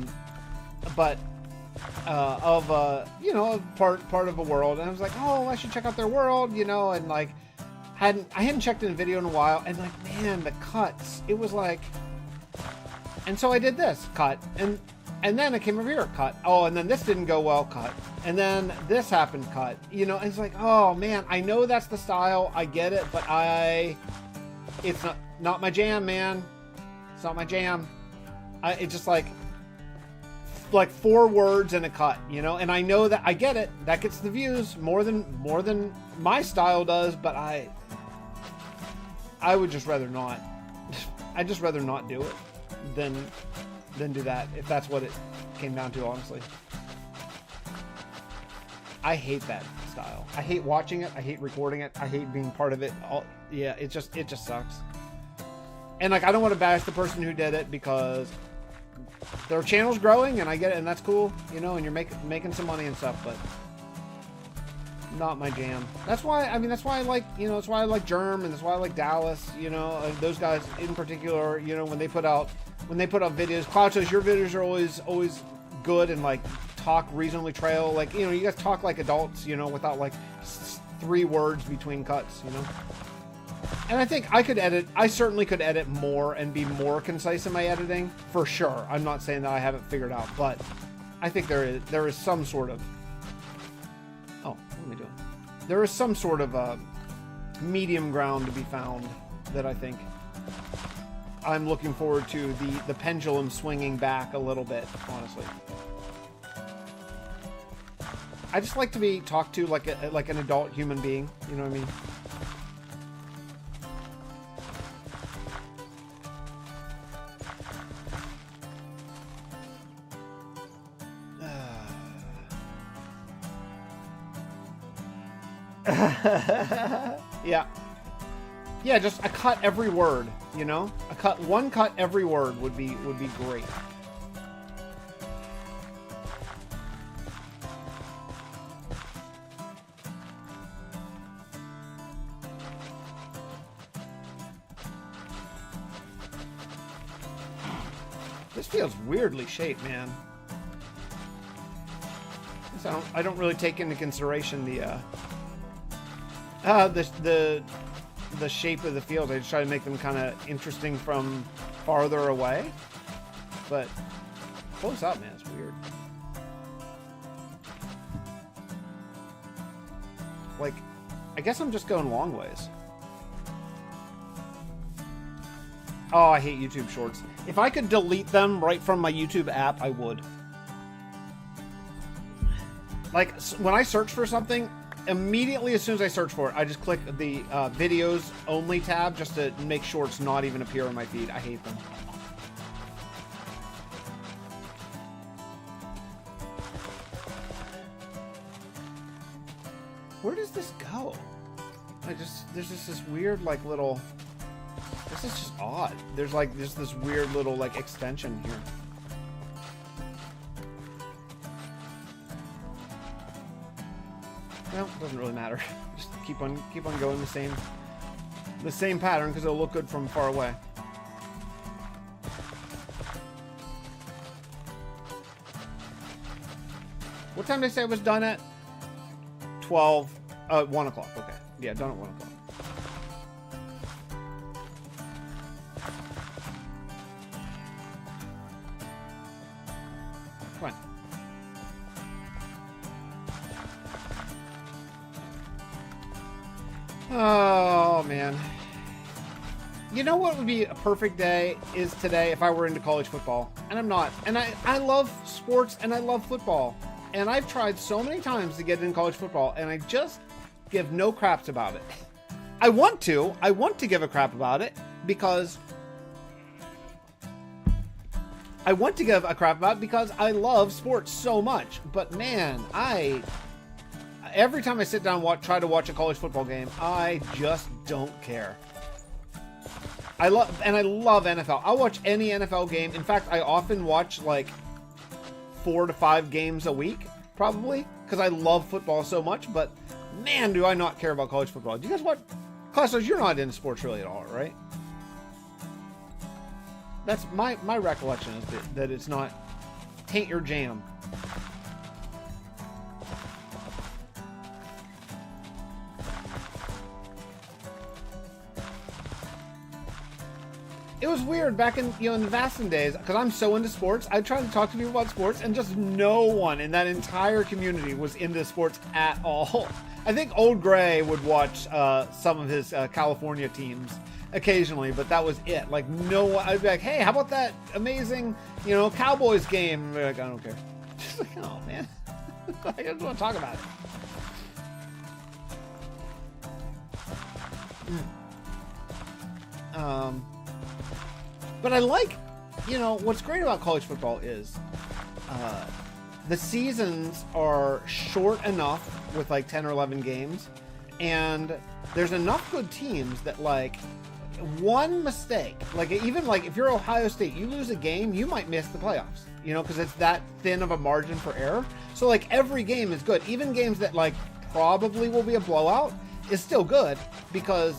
you know, part of a world. And I was like, oh, I should check out their world, you know, and like... I hadn't checked in a video in a while, and like, man, the cuts. It was like... And so I did this, cut. And then I came over here, cut. Oh, and then this didn't go well, cut. And then this happened, cut. You know, it's like, oh man, I know that's the style, I get it, but it's not my jam, man. It's not my jam. It's just like 4 words and a cut, you know. And I know that I get it. That gets the views more than my style does, but I would just rather not. I'd just rather not do it than do that, if that's what it came down to, honestly. I hate that style. I hate watching it. I hate recording it. I hate being part of it. Yeah, it just sucks. And like, I don't want to bash the person who did it, because their channel's growing, and I get it, and that's cool, you know, and you're making some money and stuff, but not my jam. That's why I like, you know, that's why I like Germ, and that's why I like Dallas, you know, those guys in particular, you know, when they put out videos. Clouchos, your videos are always good, and like talk reasonably trail, like, you know, you guys talk like adults, you know, without like 3 words between cuts, you know. And I think I certainly could edit more and be more concise in my editing, for sure. I'm not saying that I haven't figured out, but I think there is some sort of, oh, what am I doing? There is some sort of medium ground to be found that I think I'm looking forward to the pendulum swinging back a little bit, honestly. I just like to be talked to like an adult human being, you know what I mean? Yeah, just a cut every word, you know? One cut every word would be great. This feels weirdly shaped, man. I don't really take into consideration the shape of the field. I just try to make them kind of interesting from farther away, but close up, man, it's weird. Like, I guess I'm just going long ways. Oh, I hate YouTube Shorts. If I could delete them right from my YouTube app, I would. Like, when I search for something, immediately as soon as I search for it, I just click the videos only tab just to make sure it's not even appear on my feed. I hate them. Where does this go? There's just this weird like little, this is just odd. There's this weird little like extension here. Well, it doesn't really matter. Just keep on going the same pattern, because it'll look good from far away. What time did I say I was done at? 1 o'clock. Okay. Yeah, done at 1 o'clock. Come on. Oh, man. You know what would be a perfect day is today if I were into college football. And I'm not. And I love sports and I love football. And I've tried so many times to get into college football, and I just give no craps about it. I want to give a crap about it because I love sports so much. But man, every time I sit down and try to watch a college football game, I just don't care. I love NFL. I'll watch any NFL game. In fact, I often watch like 4 to 5 games a week, probably, because I love football so much. But man, do I not care about college football. Do you guys watch? Classes, you're not into sports really at all, right? That's my recollection is that it's not taint your jam. It was weird back in, in the Vastin days, because I'm so into sports. I tried to talk to people about sports, and just no one in that entire community was into sports at all. I think Old Gray would watch some of his California teams occasionally, but that was it. Like, no one, I'd be like, hey, how about that amazing, Cowboys game? Like, I don't care. Just like, oh, man. I just want to talk about it. But I like, what's great about college football is the seasons are short enough with like 10 or 11 games, and there's enough good teams that like one mistake, like even like if you're Ohio State, you lose a game, you might miss the playoffs, because it's that thin of a margin for error. So like every game is good. Even games that like probably will be a blowout is still good because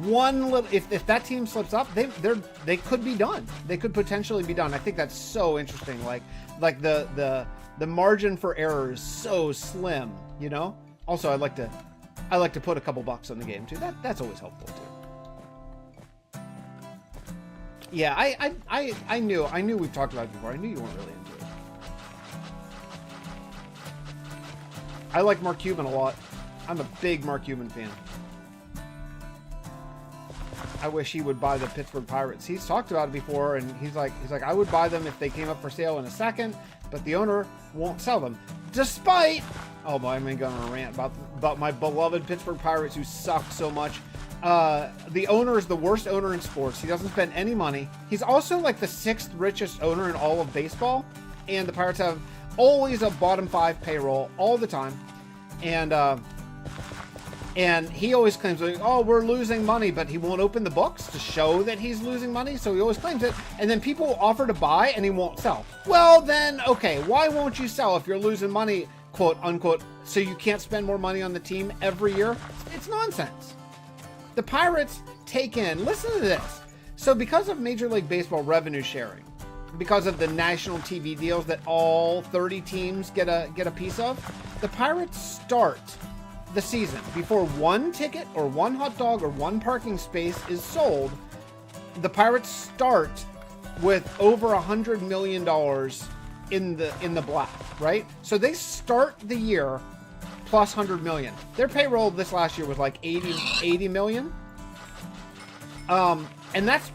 one little, if that team slips up, they could be done. They could potentially be done. I think that's so interesting. Like the margin for error is so slim. Also, I like to put a couple bucks on the game too. That's always helpful too. Yeah, I knew we've talked about it before. I knew you weren't really into it. I like Mark Cuban a lot. I'm a big Mark Cuban fan. I wish he would buy the Pittsburgh Pirates. He's talked about it before, and he's like, I would buy them if they came up for sale in a second, but the owner won't sell them. Despite, oh boy, I'm going on a rant about my beloved Pittsburgh Pirates who suck so much. The owner is the worst owner in sports. He doesn't spend any money. He's also like the 6th richest owner in all of baseball, and the Pirates have always a bottom 5 payroll all the time, and he always claims, like, oh, we're losing money, but he won't open the books to show that he's losing money, so he always claims it, and then people offer to buy, and he won't sell. Well, then, okay, why won't you sell if you're losing money, quote, unquote, so you can't spend more money on the team every year? It's nonsense. The Pirates take in, listen to this, so because of Major League Baseball revenue sharing, because of the national TV deals that all 30 teams get a piece of, the Pirates start the season before one ticket or one hot dog or one parking space is sold. The Pirates start with over $100 million in the black, right? So they start the year plus 100 million. Their payroll this last year was like 80 million. And that's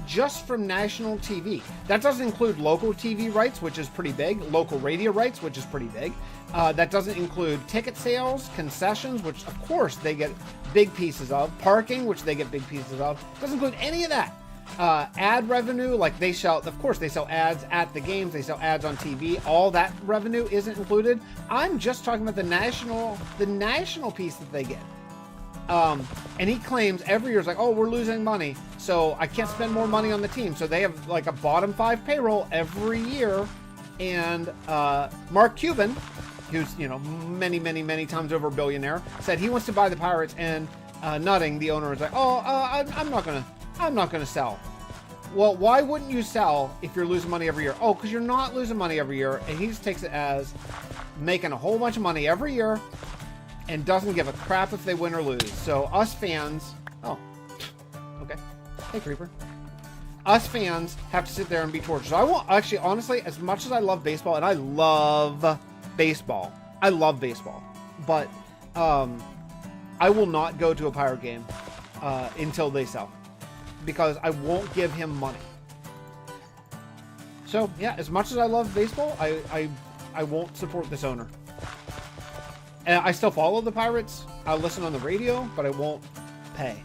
just from national TV. That doesn't include local TV rights, which is pretty big, local radio rights, which is pretty big. That doesn't include ticket sales, concessions, which of course they get big pieces of, parking, which they get big pieces of. Doesn't include any of that. Ad revenue, like they sell ads at the games, they sell ads on TV. All that revenue isn't included. I'm just talking about the national piece that they get. And he claims every year, it's like, oh, we're losing money, so I can't spend more money on the team. So they have like a bottom 5 payroll every year. And Mark Cuban, who's many times over a billionaire, said he wants to buy the Pirates, and Nutting, the owner, is like, oh, I'm not gonna sell. Well, why wouldn't you sell if you're losing money every year? Oh, because you're not losing money every year, and he just takes it as making a whole bunch of money every year and doesn't give a crap if they win or lose. So us fans, oh, okay, hey Creeper. Us fans have to sit there and be tortured. So I won't, actually, honestly, as much as I love baseball, and I love baseball, but I will not go to a Pirate game until they sell, because I won't give him money. So yeah, as much as I love baseball, I won't support this owner. And I still follow the Pirates. I'll listen on the radio, but I won't pay,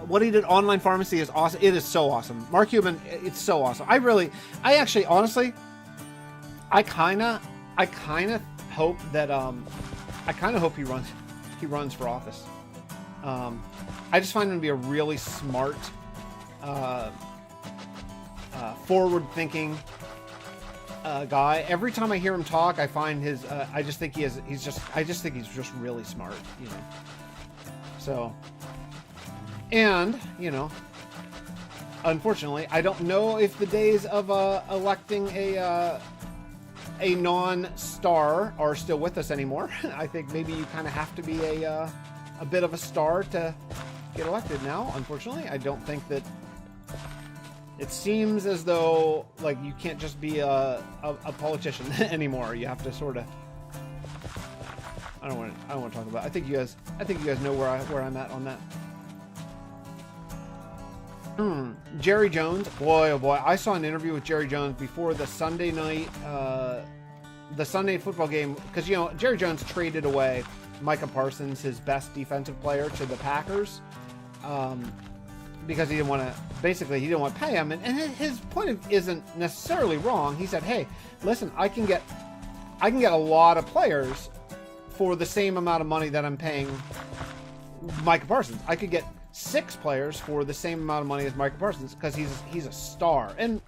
What he did online pharmacy is awesome. It is so awesome. Mark Cuban, it's so awesome. I actually, honestly, I kind of hope that, I kind of hope he runs for office. I just find him to be a really smart, forward-thinking, guy. Every time I hear him talk, I find his. I just think he's just really smart. You know. So, and you know, unfortunately, I don't know if the days of electing a non-star are still with us anymore. I think maybe you kind of have to be a bit of a star to get elected now. Unfortunately, I don't think that. It seems as though like you can't just be a politician anymore. You have to sort of. I don't want to talk about. I think you guys know where I'm at on that. Jerry Jones, boy oh boy! I saw an interview with Jerry Jones before the Sunday night football game, because you know Jerry Jones traded away Micah Parsons, his best defensive player, to the Packers. Because he didn't want to pay him, and his point isn't necessarily wrong. He said, "Hey, listen, I can get a lot of players for the same amount of money that I'm paying Micah Parsons. I could get 6 players for the same amount of money as Micah Parsons because he's a star." And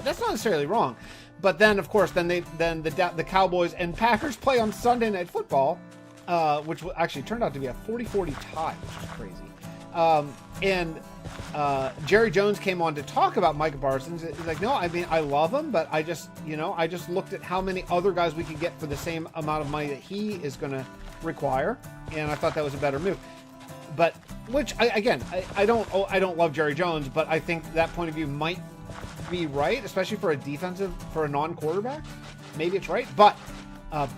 that's not necessarily wrong. But then, of course, the Cowboys and Packers play on Sunday Night Football, which actually turned out to be a 40-40 tie, which is crazy. And Jerry Jones came on to talk about Micah Parsons. He's like, no, I mean, I love him, but I just looked at how many other guys we could get for the same amount of money that he is going to require, and I thought that was a better move. But I don't love Jerry Jones, but I think that point of view might be right, especially for a non-quarterback. Maybe it's right, but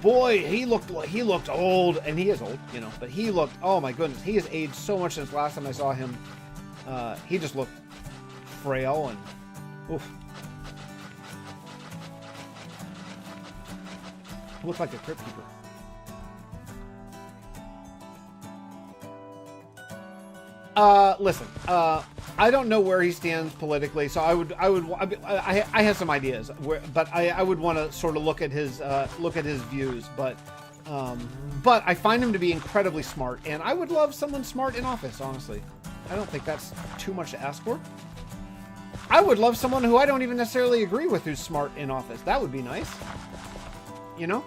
boy, he looked old, and he is old, you know. But he looked, oh my goodness, he has aged so much since last time I saw him. He just looked frail and oof. Looked like a crypt keeper. Listen, I don't know where he stands politically, so I have some ideas, but I would want to sort of look at his views, but I find him to be incredibly smart, and I would love someone smart in office, honestly. I don't think that's too much to ask for. I would love someone who I don't even necessarily agree with who's smart in office. That would be nice. You know?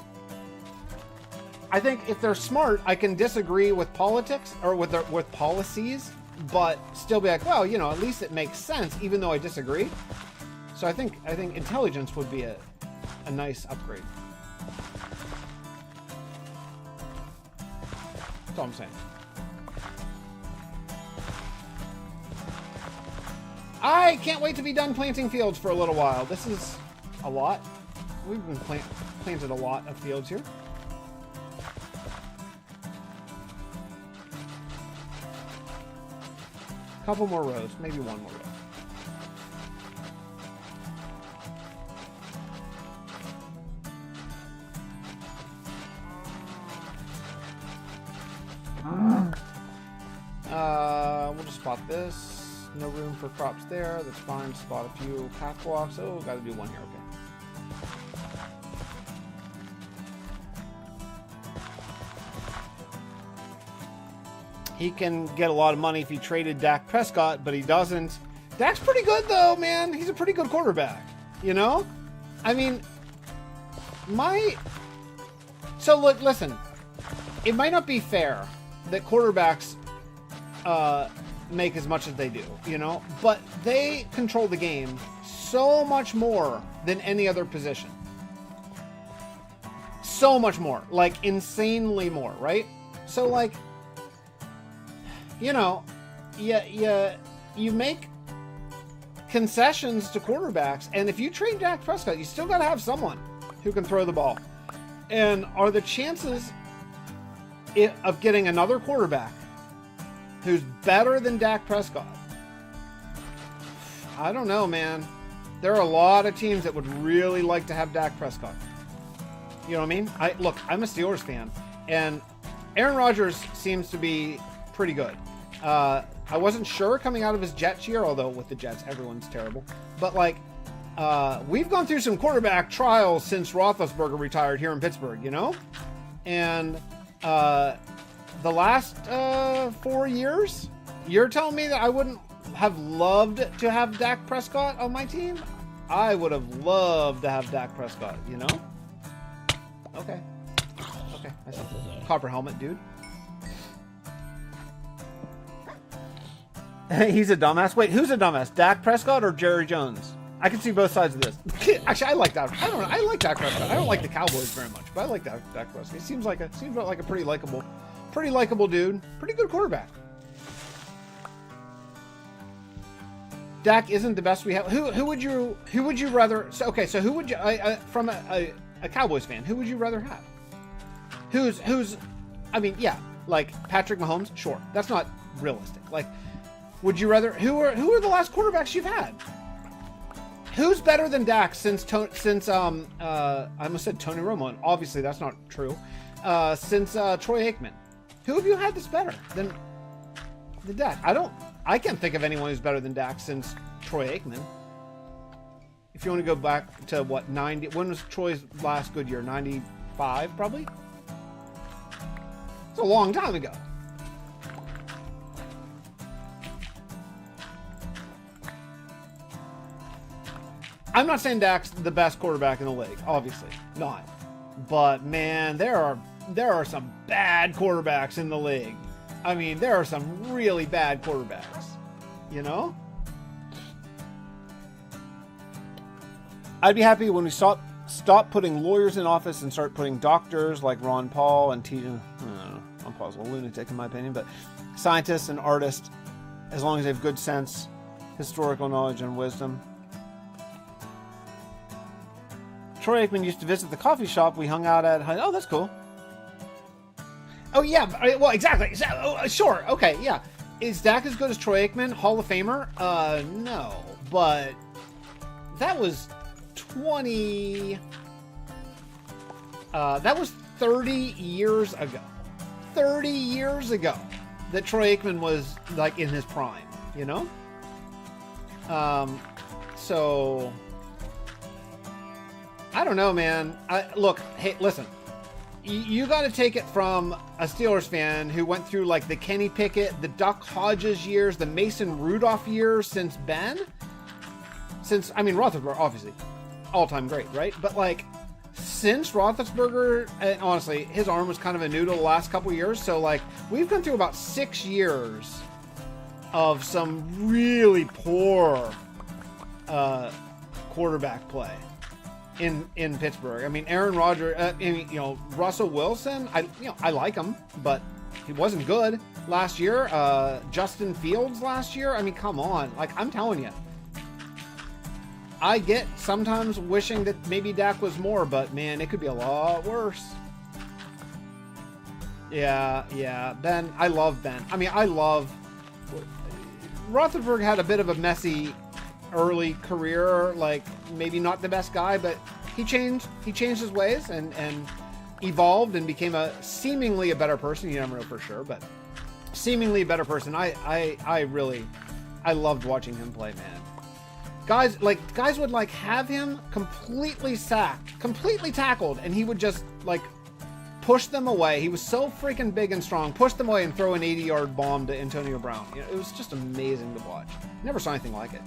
I think if they're smart, I can disagree with politics or with policies, but still be like, well, you know, at least it makes sense, even though I disagree. So I think intelligence would be a nice upgrade. That's all I'm saying. I can't wait to be done planting fields for a little while. This is a lot. We've been planted a lot of fields here. Couple more rows, maybe one more row. We'll just spot this. No room for crops there. That's fine. Spot a few path blocks. Oh, got to do one here. Okay. He can get a lot of money if he traded Dak Prescott, but he doesn't. Dak's pretty good, though, man. He's a pretty good quarterback. You know? I mean, So, look, listen. It might not be fair that quarterbacks make as much as they do, you know? But they control the game so much more than any other position. So much more. Like, insanely more, right? So, like, you know, you make concessions to quarterbacks, and if you trade Dak Prescott, you still got to have someone who can throw the ball. And are the chances of getting another quarterback who's better than Dak Prescott? I don't know, man. There are a lot of teams that would really like to have Dak Prescott. You know what I mean? I'm a Steelers fan, and Aaron Rodgers seems to be pretty good. I wasn't sure coming out of his Jets year, although with the Jets, everyone's terrible. But, like, we've gone through some quarterback trials since Roethlisberger retired here in Pittsburgh, you know? And the last 4 years, you're telling me that I wouldn't have loved to have Dak Prescott on my team? I would have loved to have Dak Prescott, you know? Okay. Okay, I see. Copper helmet, dude. He's a dumbass. Wait, who's a dumbass? Dak Prescott or Jerry Jones? I can see both sides of this. Actually, I like that. I don't know. I like Dak Prescott. I don't like the Cowboys very much, but I like Dak Prescott. He seems like a pretty likable dude. Pretty good quarterback. Dak isn't the best we have. Who would you rather? So, okay, so who would you from a Cowboys fan? Who would you rather have? Who's? I mean, yeah, like Patrick Mahomes. Sure, that's not realistic. Like, would you rather? Who are the last quarterbacks you've had? Who's better than Dak since I almost said Tony Romo, and obviously that's not true. Since Troy Aikman, who have you had that's better than Dak? I can't think of anyone who's better than Dak since Troy Aikman. If you want to go back to what 90, when was Troy's last good year? 95, probably. It's a long time ago. I'm not saying Dak's the best quarterback in the league, obviously not. But man, there are some bad quarterbacks in the league. I mean, there are some really bad quarterbacks, you know? I'd be happy when we stop putting lawyers in office and start putting doctors like Ron Paul and Ron Paul's a lunatic in my opinion, but scientists and artists, as long as they have good sense, historical knowledge, and wisdom. Troy Aikman used to visit the coffee shop we hung out at. Oh, that's cool. Oh, yeah. Well, exactly. Sure. Okay, yeah. Is Dak as good as Troy Aikman? Hall of Famer? No. But that was 20... that was 30 years ago. 30 years ago that Troy Aikman was, like, in his prime, you know? So... I don't know, man. Look, hey, listen. You got to take it from a Steelers fan who went through like the Kenny Pickett, the Duck Hodges years, the Mason Rudolph years since Ben. I mean, Roethlisberger, obviously, all-time great, right? But like, since Roethlisberger, and honestly, his arm was kind of a noodle the last couple years. So like, we've gone through about 6 years of some really poor quarterback play. In Pittsburgh. I mean, Aaron Rodgers, Russell Wilson, I like him, but he wasn't good last year. Justin Fields last year, I mean, come on. Like, I'm telling you. I get sometimes wishing that maybe Dak was more, but man, it could be a lot worse. Yeah. Ben, I love Ben. I mean, Roethlisberger had a bit of a messy early career, like maybe not the best guy, but he changed his ways and evolved and became seemingly a better person. You never know for sure, but seemingly a better person. I loved watching him play, man. Guys would like have him completely sacked, completely tackled, and he would just like push them away. He was so freaking big and strong, push them away and throw an 80-yard bomb to Antonio Brown. You know, it was just amazing to watch. Never saw anything like it.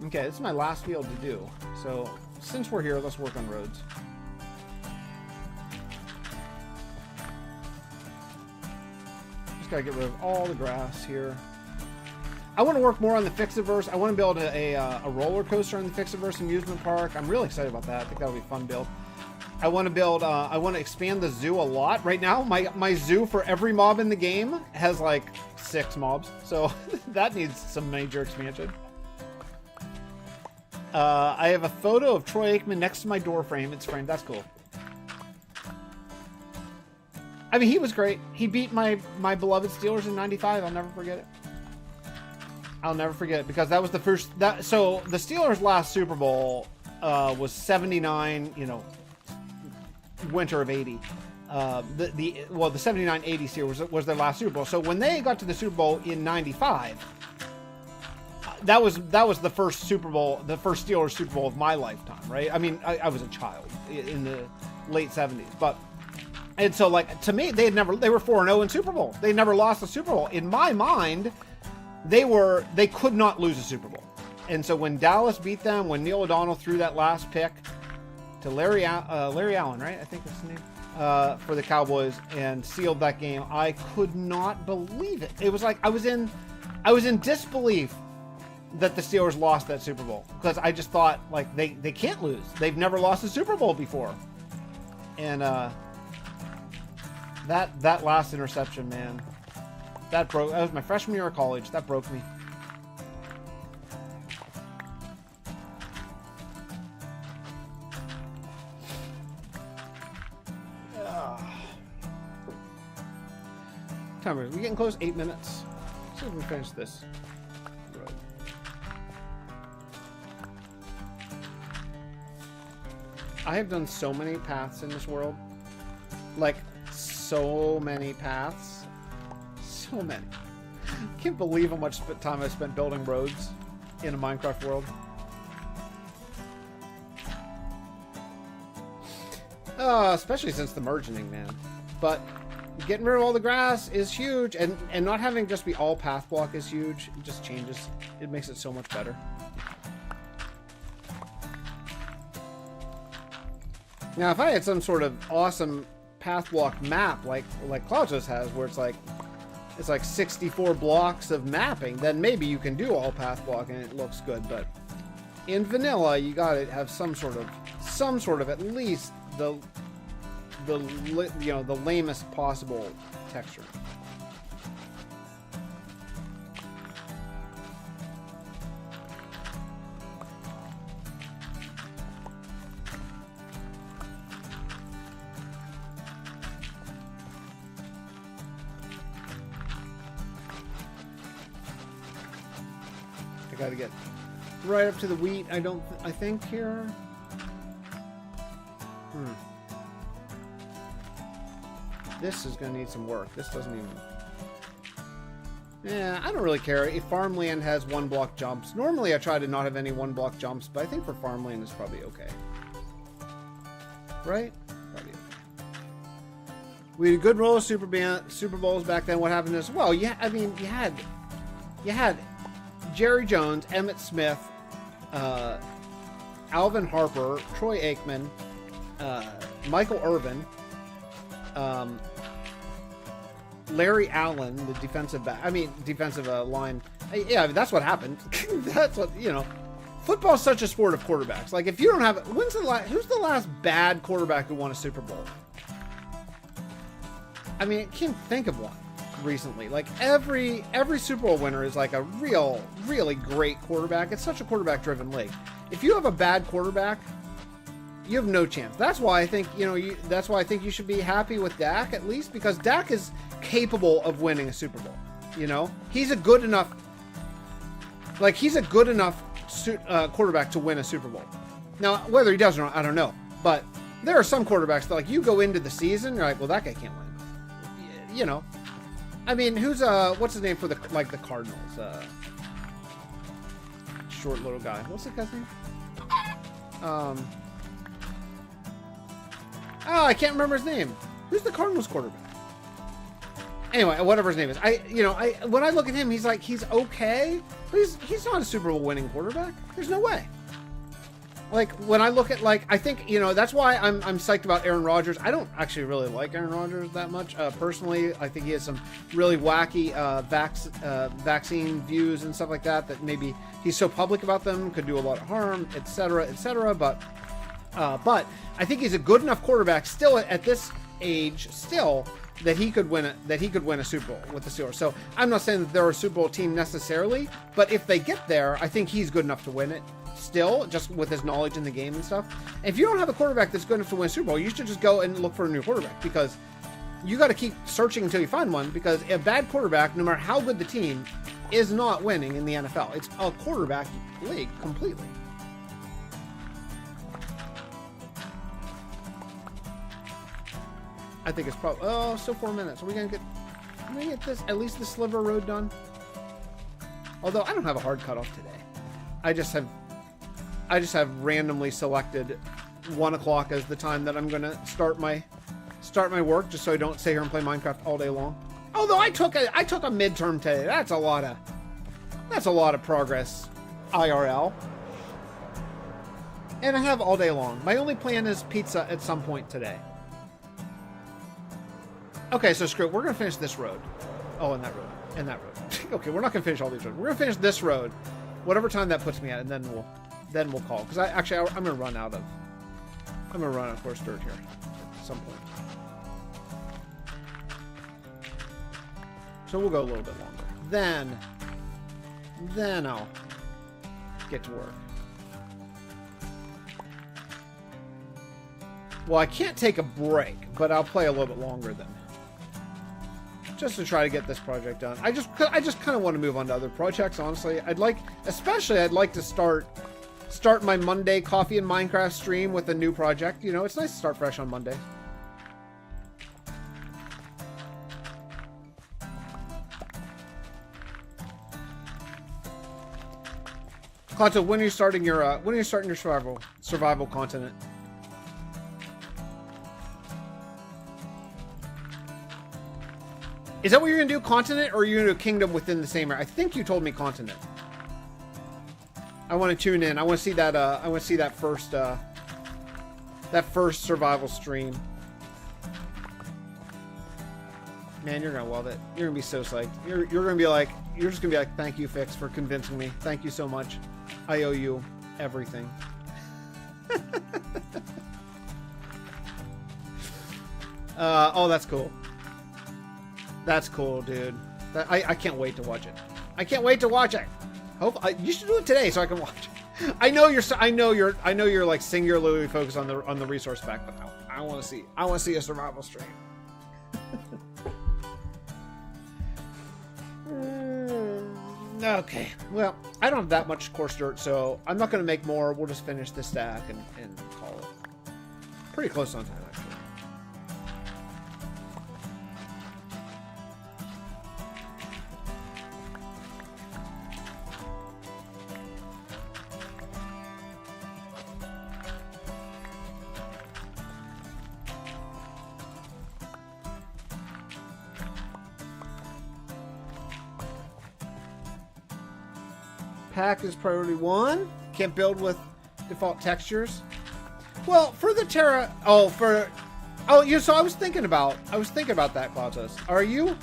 Okay, this is my last field to do. So, since we're here, let's work on roads. Just gotta get rid of all the grass here. I want to work more on the Fixxitt412. I want to build a roller coaster in the Fixxitt412 amusement park. I'm really excited about that. I think that'll be a fun build. I want to expand the zoo a lot. Right now, my zoo for every mob in the game has like 6 mobs. So, that needs some major expansion. I have a photo of Troy Aikman next to my door frame. It's framed. That's cool. I mean, he was great. He beat my beloved Steelers in '95. I'll never forget it. I'll never forget it because that was the first. So the Steelers' last Super Bowl was '79. You know, winter of '80. The 79-80 series was their last Super Bowl. So when they got to the Super Bowl in '95. that was the first Super Bowl, the first Steelers Super Bowl of my lifetime, right? I mean, I was a child in the late 70s, but, and so like, to me, they were 4-0 in Super Bowl. They never lost a Super Bowl. In my mind, they could not lose a Super Bowl. And so when Dallas beat them, when Neil O'Donnell threw that last pick to Larry Allen, right? I think that's his name, for the Cowboys, and sealed that game, I could not believe it. It was like I was in disbelief that the Steelers lost that Super Bowl, because I just thought, like, they can't lose. They've never lost a Super Bowl before. And that last interception, man, that was my freshman year of college. That broke me. Timer, we getting close? 8 minutes. Let's see if we can finish this road. I have done so many paths in this world. Like, so many paths. So many. I can't believe how much time I spent building roads in a Minecraft world. Especially since the merging, man. But getting rid of all the grass is huge, and not having just be all path block is huge. It just changes. It makes it so much better. Now, if I had some sort of awesome path block map like Cloudsos has, where it's like 64 blocks of mapping, then maybe you can do all path block and it looks good. But in vanilla, you gotta have some sort of at least the lamest possible texture. I gotta get right up to the wheat. I think here. This is going to need some work. This doesn't even... Yeah, I don't really care if farmland has 1-block jumps. Normally I try to not have any 1-block jumps, but I think for farmland it's probably okay. Right? Probably okay. We had a good roll of Super Bowls back then. What happened is, well, yeah, I mean, you had Jerry Jones, Emmitt Smith, Alvin Harper, Troy Aikman, Michael Irvin, Larry Allen, the defensive line. Yeah, that's what happened. That's what, football's such a sport of quarterbacks. Like, if you don't have, who's the last bad quarterback who won a Super Bowl? I mean, I can't think of one recently. Like, every Super Bowl winner is like a really great quarterback. It's such a quarterback-driven league. If you have a bad quarterback, you have no chance. That's why I think, that's why I think you should be happy with Dak, at least, because Dak is capable of winning a Super Bowl. He's a good enough quarterback to win a Super Bowl. Now, whether he does or not, I don't know. But there are some quarterbacks that, like, you go into the season, you're like, well, that guy can't win. I mean, what's his name for the Cardinals? Short little guy. What's the guy's name? I can't remember his name. Who's the Cardinals quarterback? Anyway, whatever his name is. When I look at him, he's okay, but he's not a Super Bowl winning quarterback. There's no way. Like, when I look at, I think, that's why I'm psyched about Aaron Rodgers. I don't actually really like Aaron Rodgers that much. Personally, I think he has some really wacky vaccine views and stuff like that, that maybe he's so public about them, could do a lot of harm, etc., etc., but I think he's a good enough quarterback still at this age, that he could win a Super Bowl with the Steelers. So I'm not saying that they're a Super Bowl team necessarily, but if they get there, I think he's good enough to win it still, just with his knowledge in the game and stuff. If you don't have a quarterback that's good enough to win a Super Bowl, you should just go and look for a new quarterback, because you got to keep searching until you find one, because a bad quarterback, no matter how good the team, is not winning in the NFL. It's a quarterback league completely. I think it's probably, still 4 minutes. Are we gonna get this, at least the sliver road done? Although I don't have a hard cutoff today. I just have randomly selected 1 o'clock as the time that I'm gonna start my work, just so I don't sit here and play Minecraft all day long. Although I took a midterm today. That's a lot of progress, IRL. And I have all day long. My only plan is pizza at some point today. Okay, so screw it. We're gonna finish this road. Oh, and that road. And that road. Okay, we're not gonna finish all these roads. We're gonna finish this road, whatever time that puts me at, and then we'll call. Because I'm gonna run out of course dirt here at some point. So we'll go a little bit longer. Then I'll get to work. Well, I can't take a break, but I'll play a little bit longer then. Just to try to get this project done. I just kind of want to move on to other projects, honestly. I'd like to start my Monday Coffee and Minecraft stream with a new project. You know, it's nice to start fresh on Monday. Klato, when are you starting your survival continent? Is that what you're gonna do, continent, or are you gonna do kingdom within the same area? I think you told me continent. I want to tune in. I want to see that. I want to see that first survival stream. Man, you're gonna love it. You're gonna be so psyched. You're gonna be like, you're just gonna be like, thank you, Fix, for convincing me. Thank you so much. I owe you everything. Oh, that's cool. That's cool, dude. I can't wait to watch it. I can't wait to watch it. You should do it today so I can watch it. I know you're like singularly focused on the resource pack, but I want to see a survival stream. Okay. Well, I don't have that much coarse dirt, so I'm not going to make more. We'll just finish this stack and call it. Pretty close on time, actually. Pack is priority 1. Can't build with default textures. Well, for the Terra... so I was thinking about that, Klautos. Are you...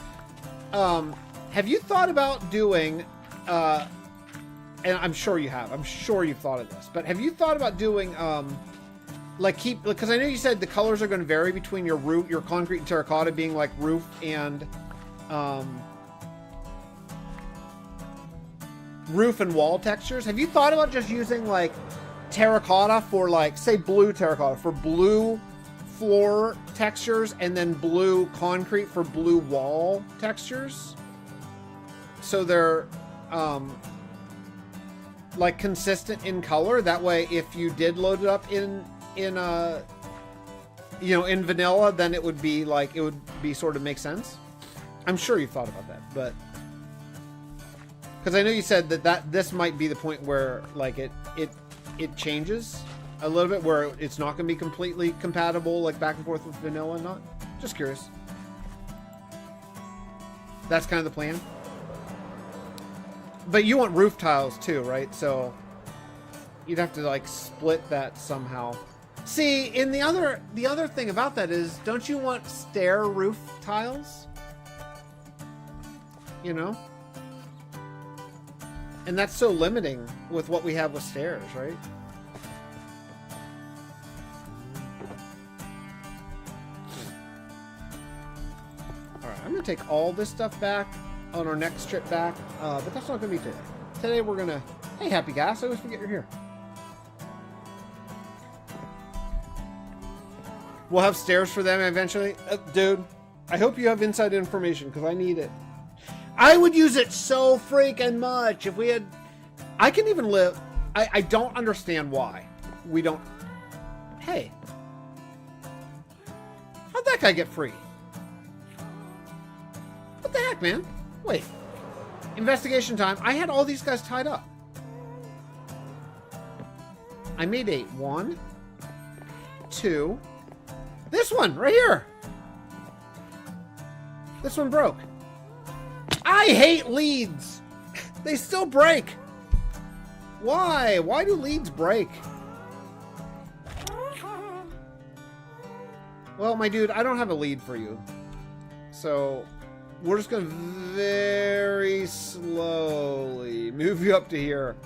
have you thought about doing... and I'm sure you have. I'm sure you've thought of this. But have you thought about doing... because I know you said the colors are going to vary between your concrete and terracotta being like roof and... roof and wall textures. Have you thought about just using like terracotta for like, say, blue terracotta for blue floor textures and then blue concrete for blue wall textures? So they're like consistent in color. That way, if you did load it up in vanilla, then it would be sort of make sense. I'm sure you've thought about that, but because I know you said that this might be the point where like it changes a little bit, where it's not going to be completely compatible, like back and forth with vanilla and not. Just curious. That's kind of the plan. But you want roof tiles too, right? So you'd have to like split that somehow. See, and the other thing about that is, don't you want stair roof tiles? You know? And that's so limiting with what we have with stairs, right? Alright, I'm going to take all this stuff back on our next trip back, but that's not going to be today. Today we're going to... Hey, Happy Gas, I always forget you're here. We'll have stairs for them eventually. Dude, I hope you have inside information, because I need it. I would use it so freaking much if we had... I can even live... I don't understand why we don't... Hey. How'd that guy get free? What the heck, man? Wait. Investigation time. I had all these guys tied up. I made a 1, 2. This one right here. This one broke. I hate leads. They still break. Why? Why do leads break? Well, my dude, I don't have a lead for you. So, we're just going to very slowly move you up to here.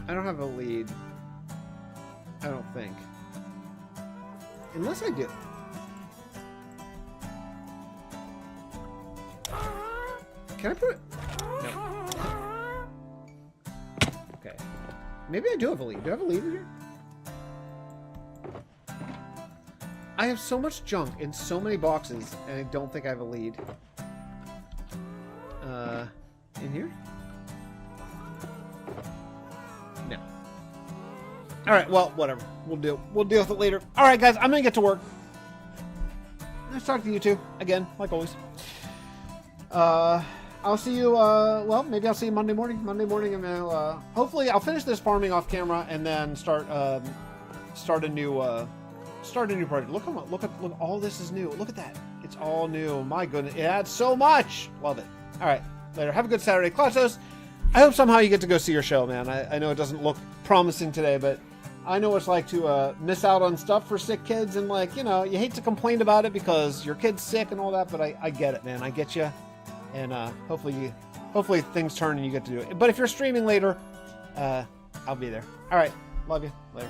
I don't have a lead. I don't think. Unless I do. Can I put it? No. Okay. Maybe I do have a lead. Do I have a lead in here? I have so much junk in so many boxes, and I don't think I have a lead. In here? No. Alright, well, whatever. We'll deal with it later. Alright, guys, I'm gonna get to work. Nice talking to you two, again, like always. I'll see you, well, maybe I'll see you Monday morning. Monday morning, and hopefully I'll finish this farming off camera and then start a new project. Look all this is new. Look at that. It's all new. My goodness. It adds so much. Love it. All right. Later. Have a good Saturday. Clausos, I hope somehow you get to go see your show, man. I know it doesn't look promising today, but I know what it's like to miss out on stuff for sick kids, and like, you know, you hate to complain about it because your kid's sick and all that, but I get it, man. I get you. And hopefully things turn and you get to do it. But if you're streaming later, I'll be there. All right. Love you. Later.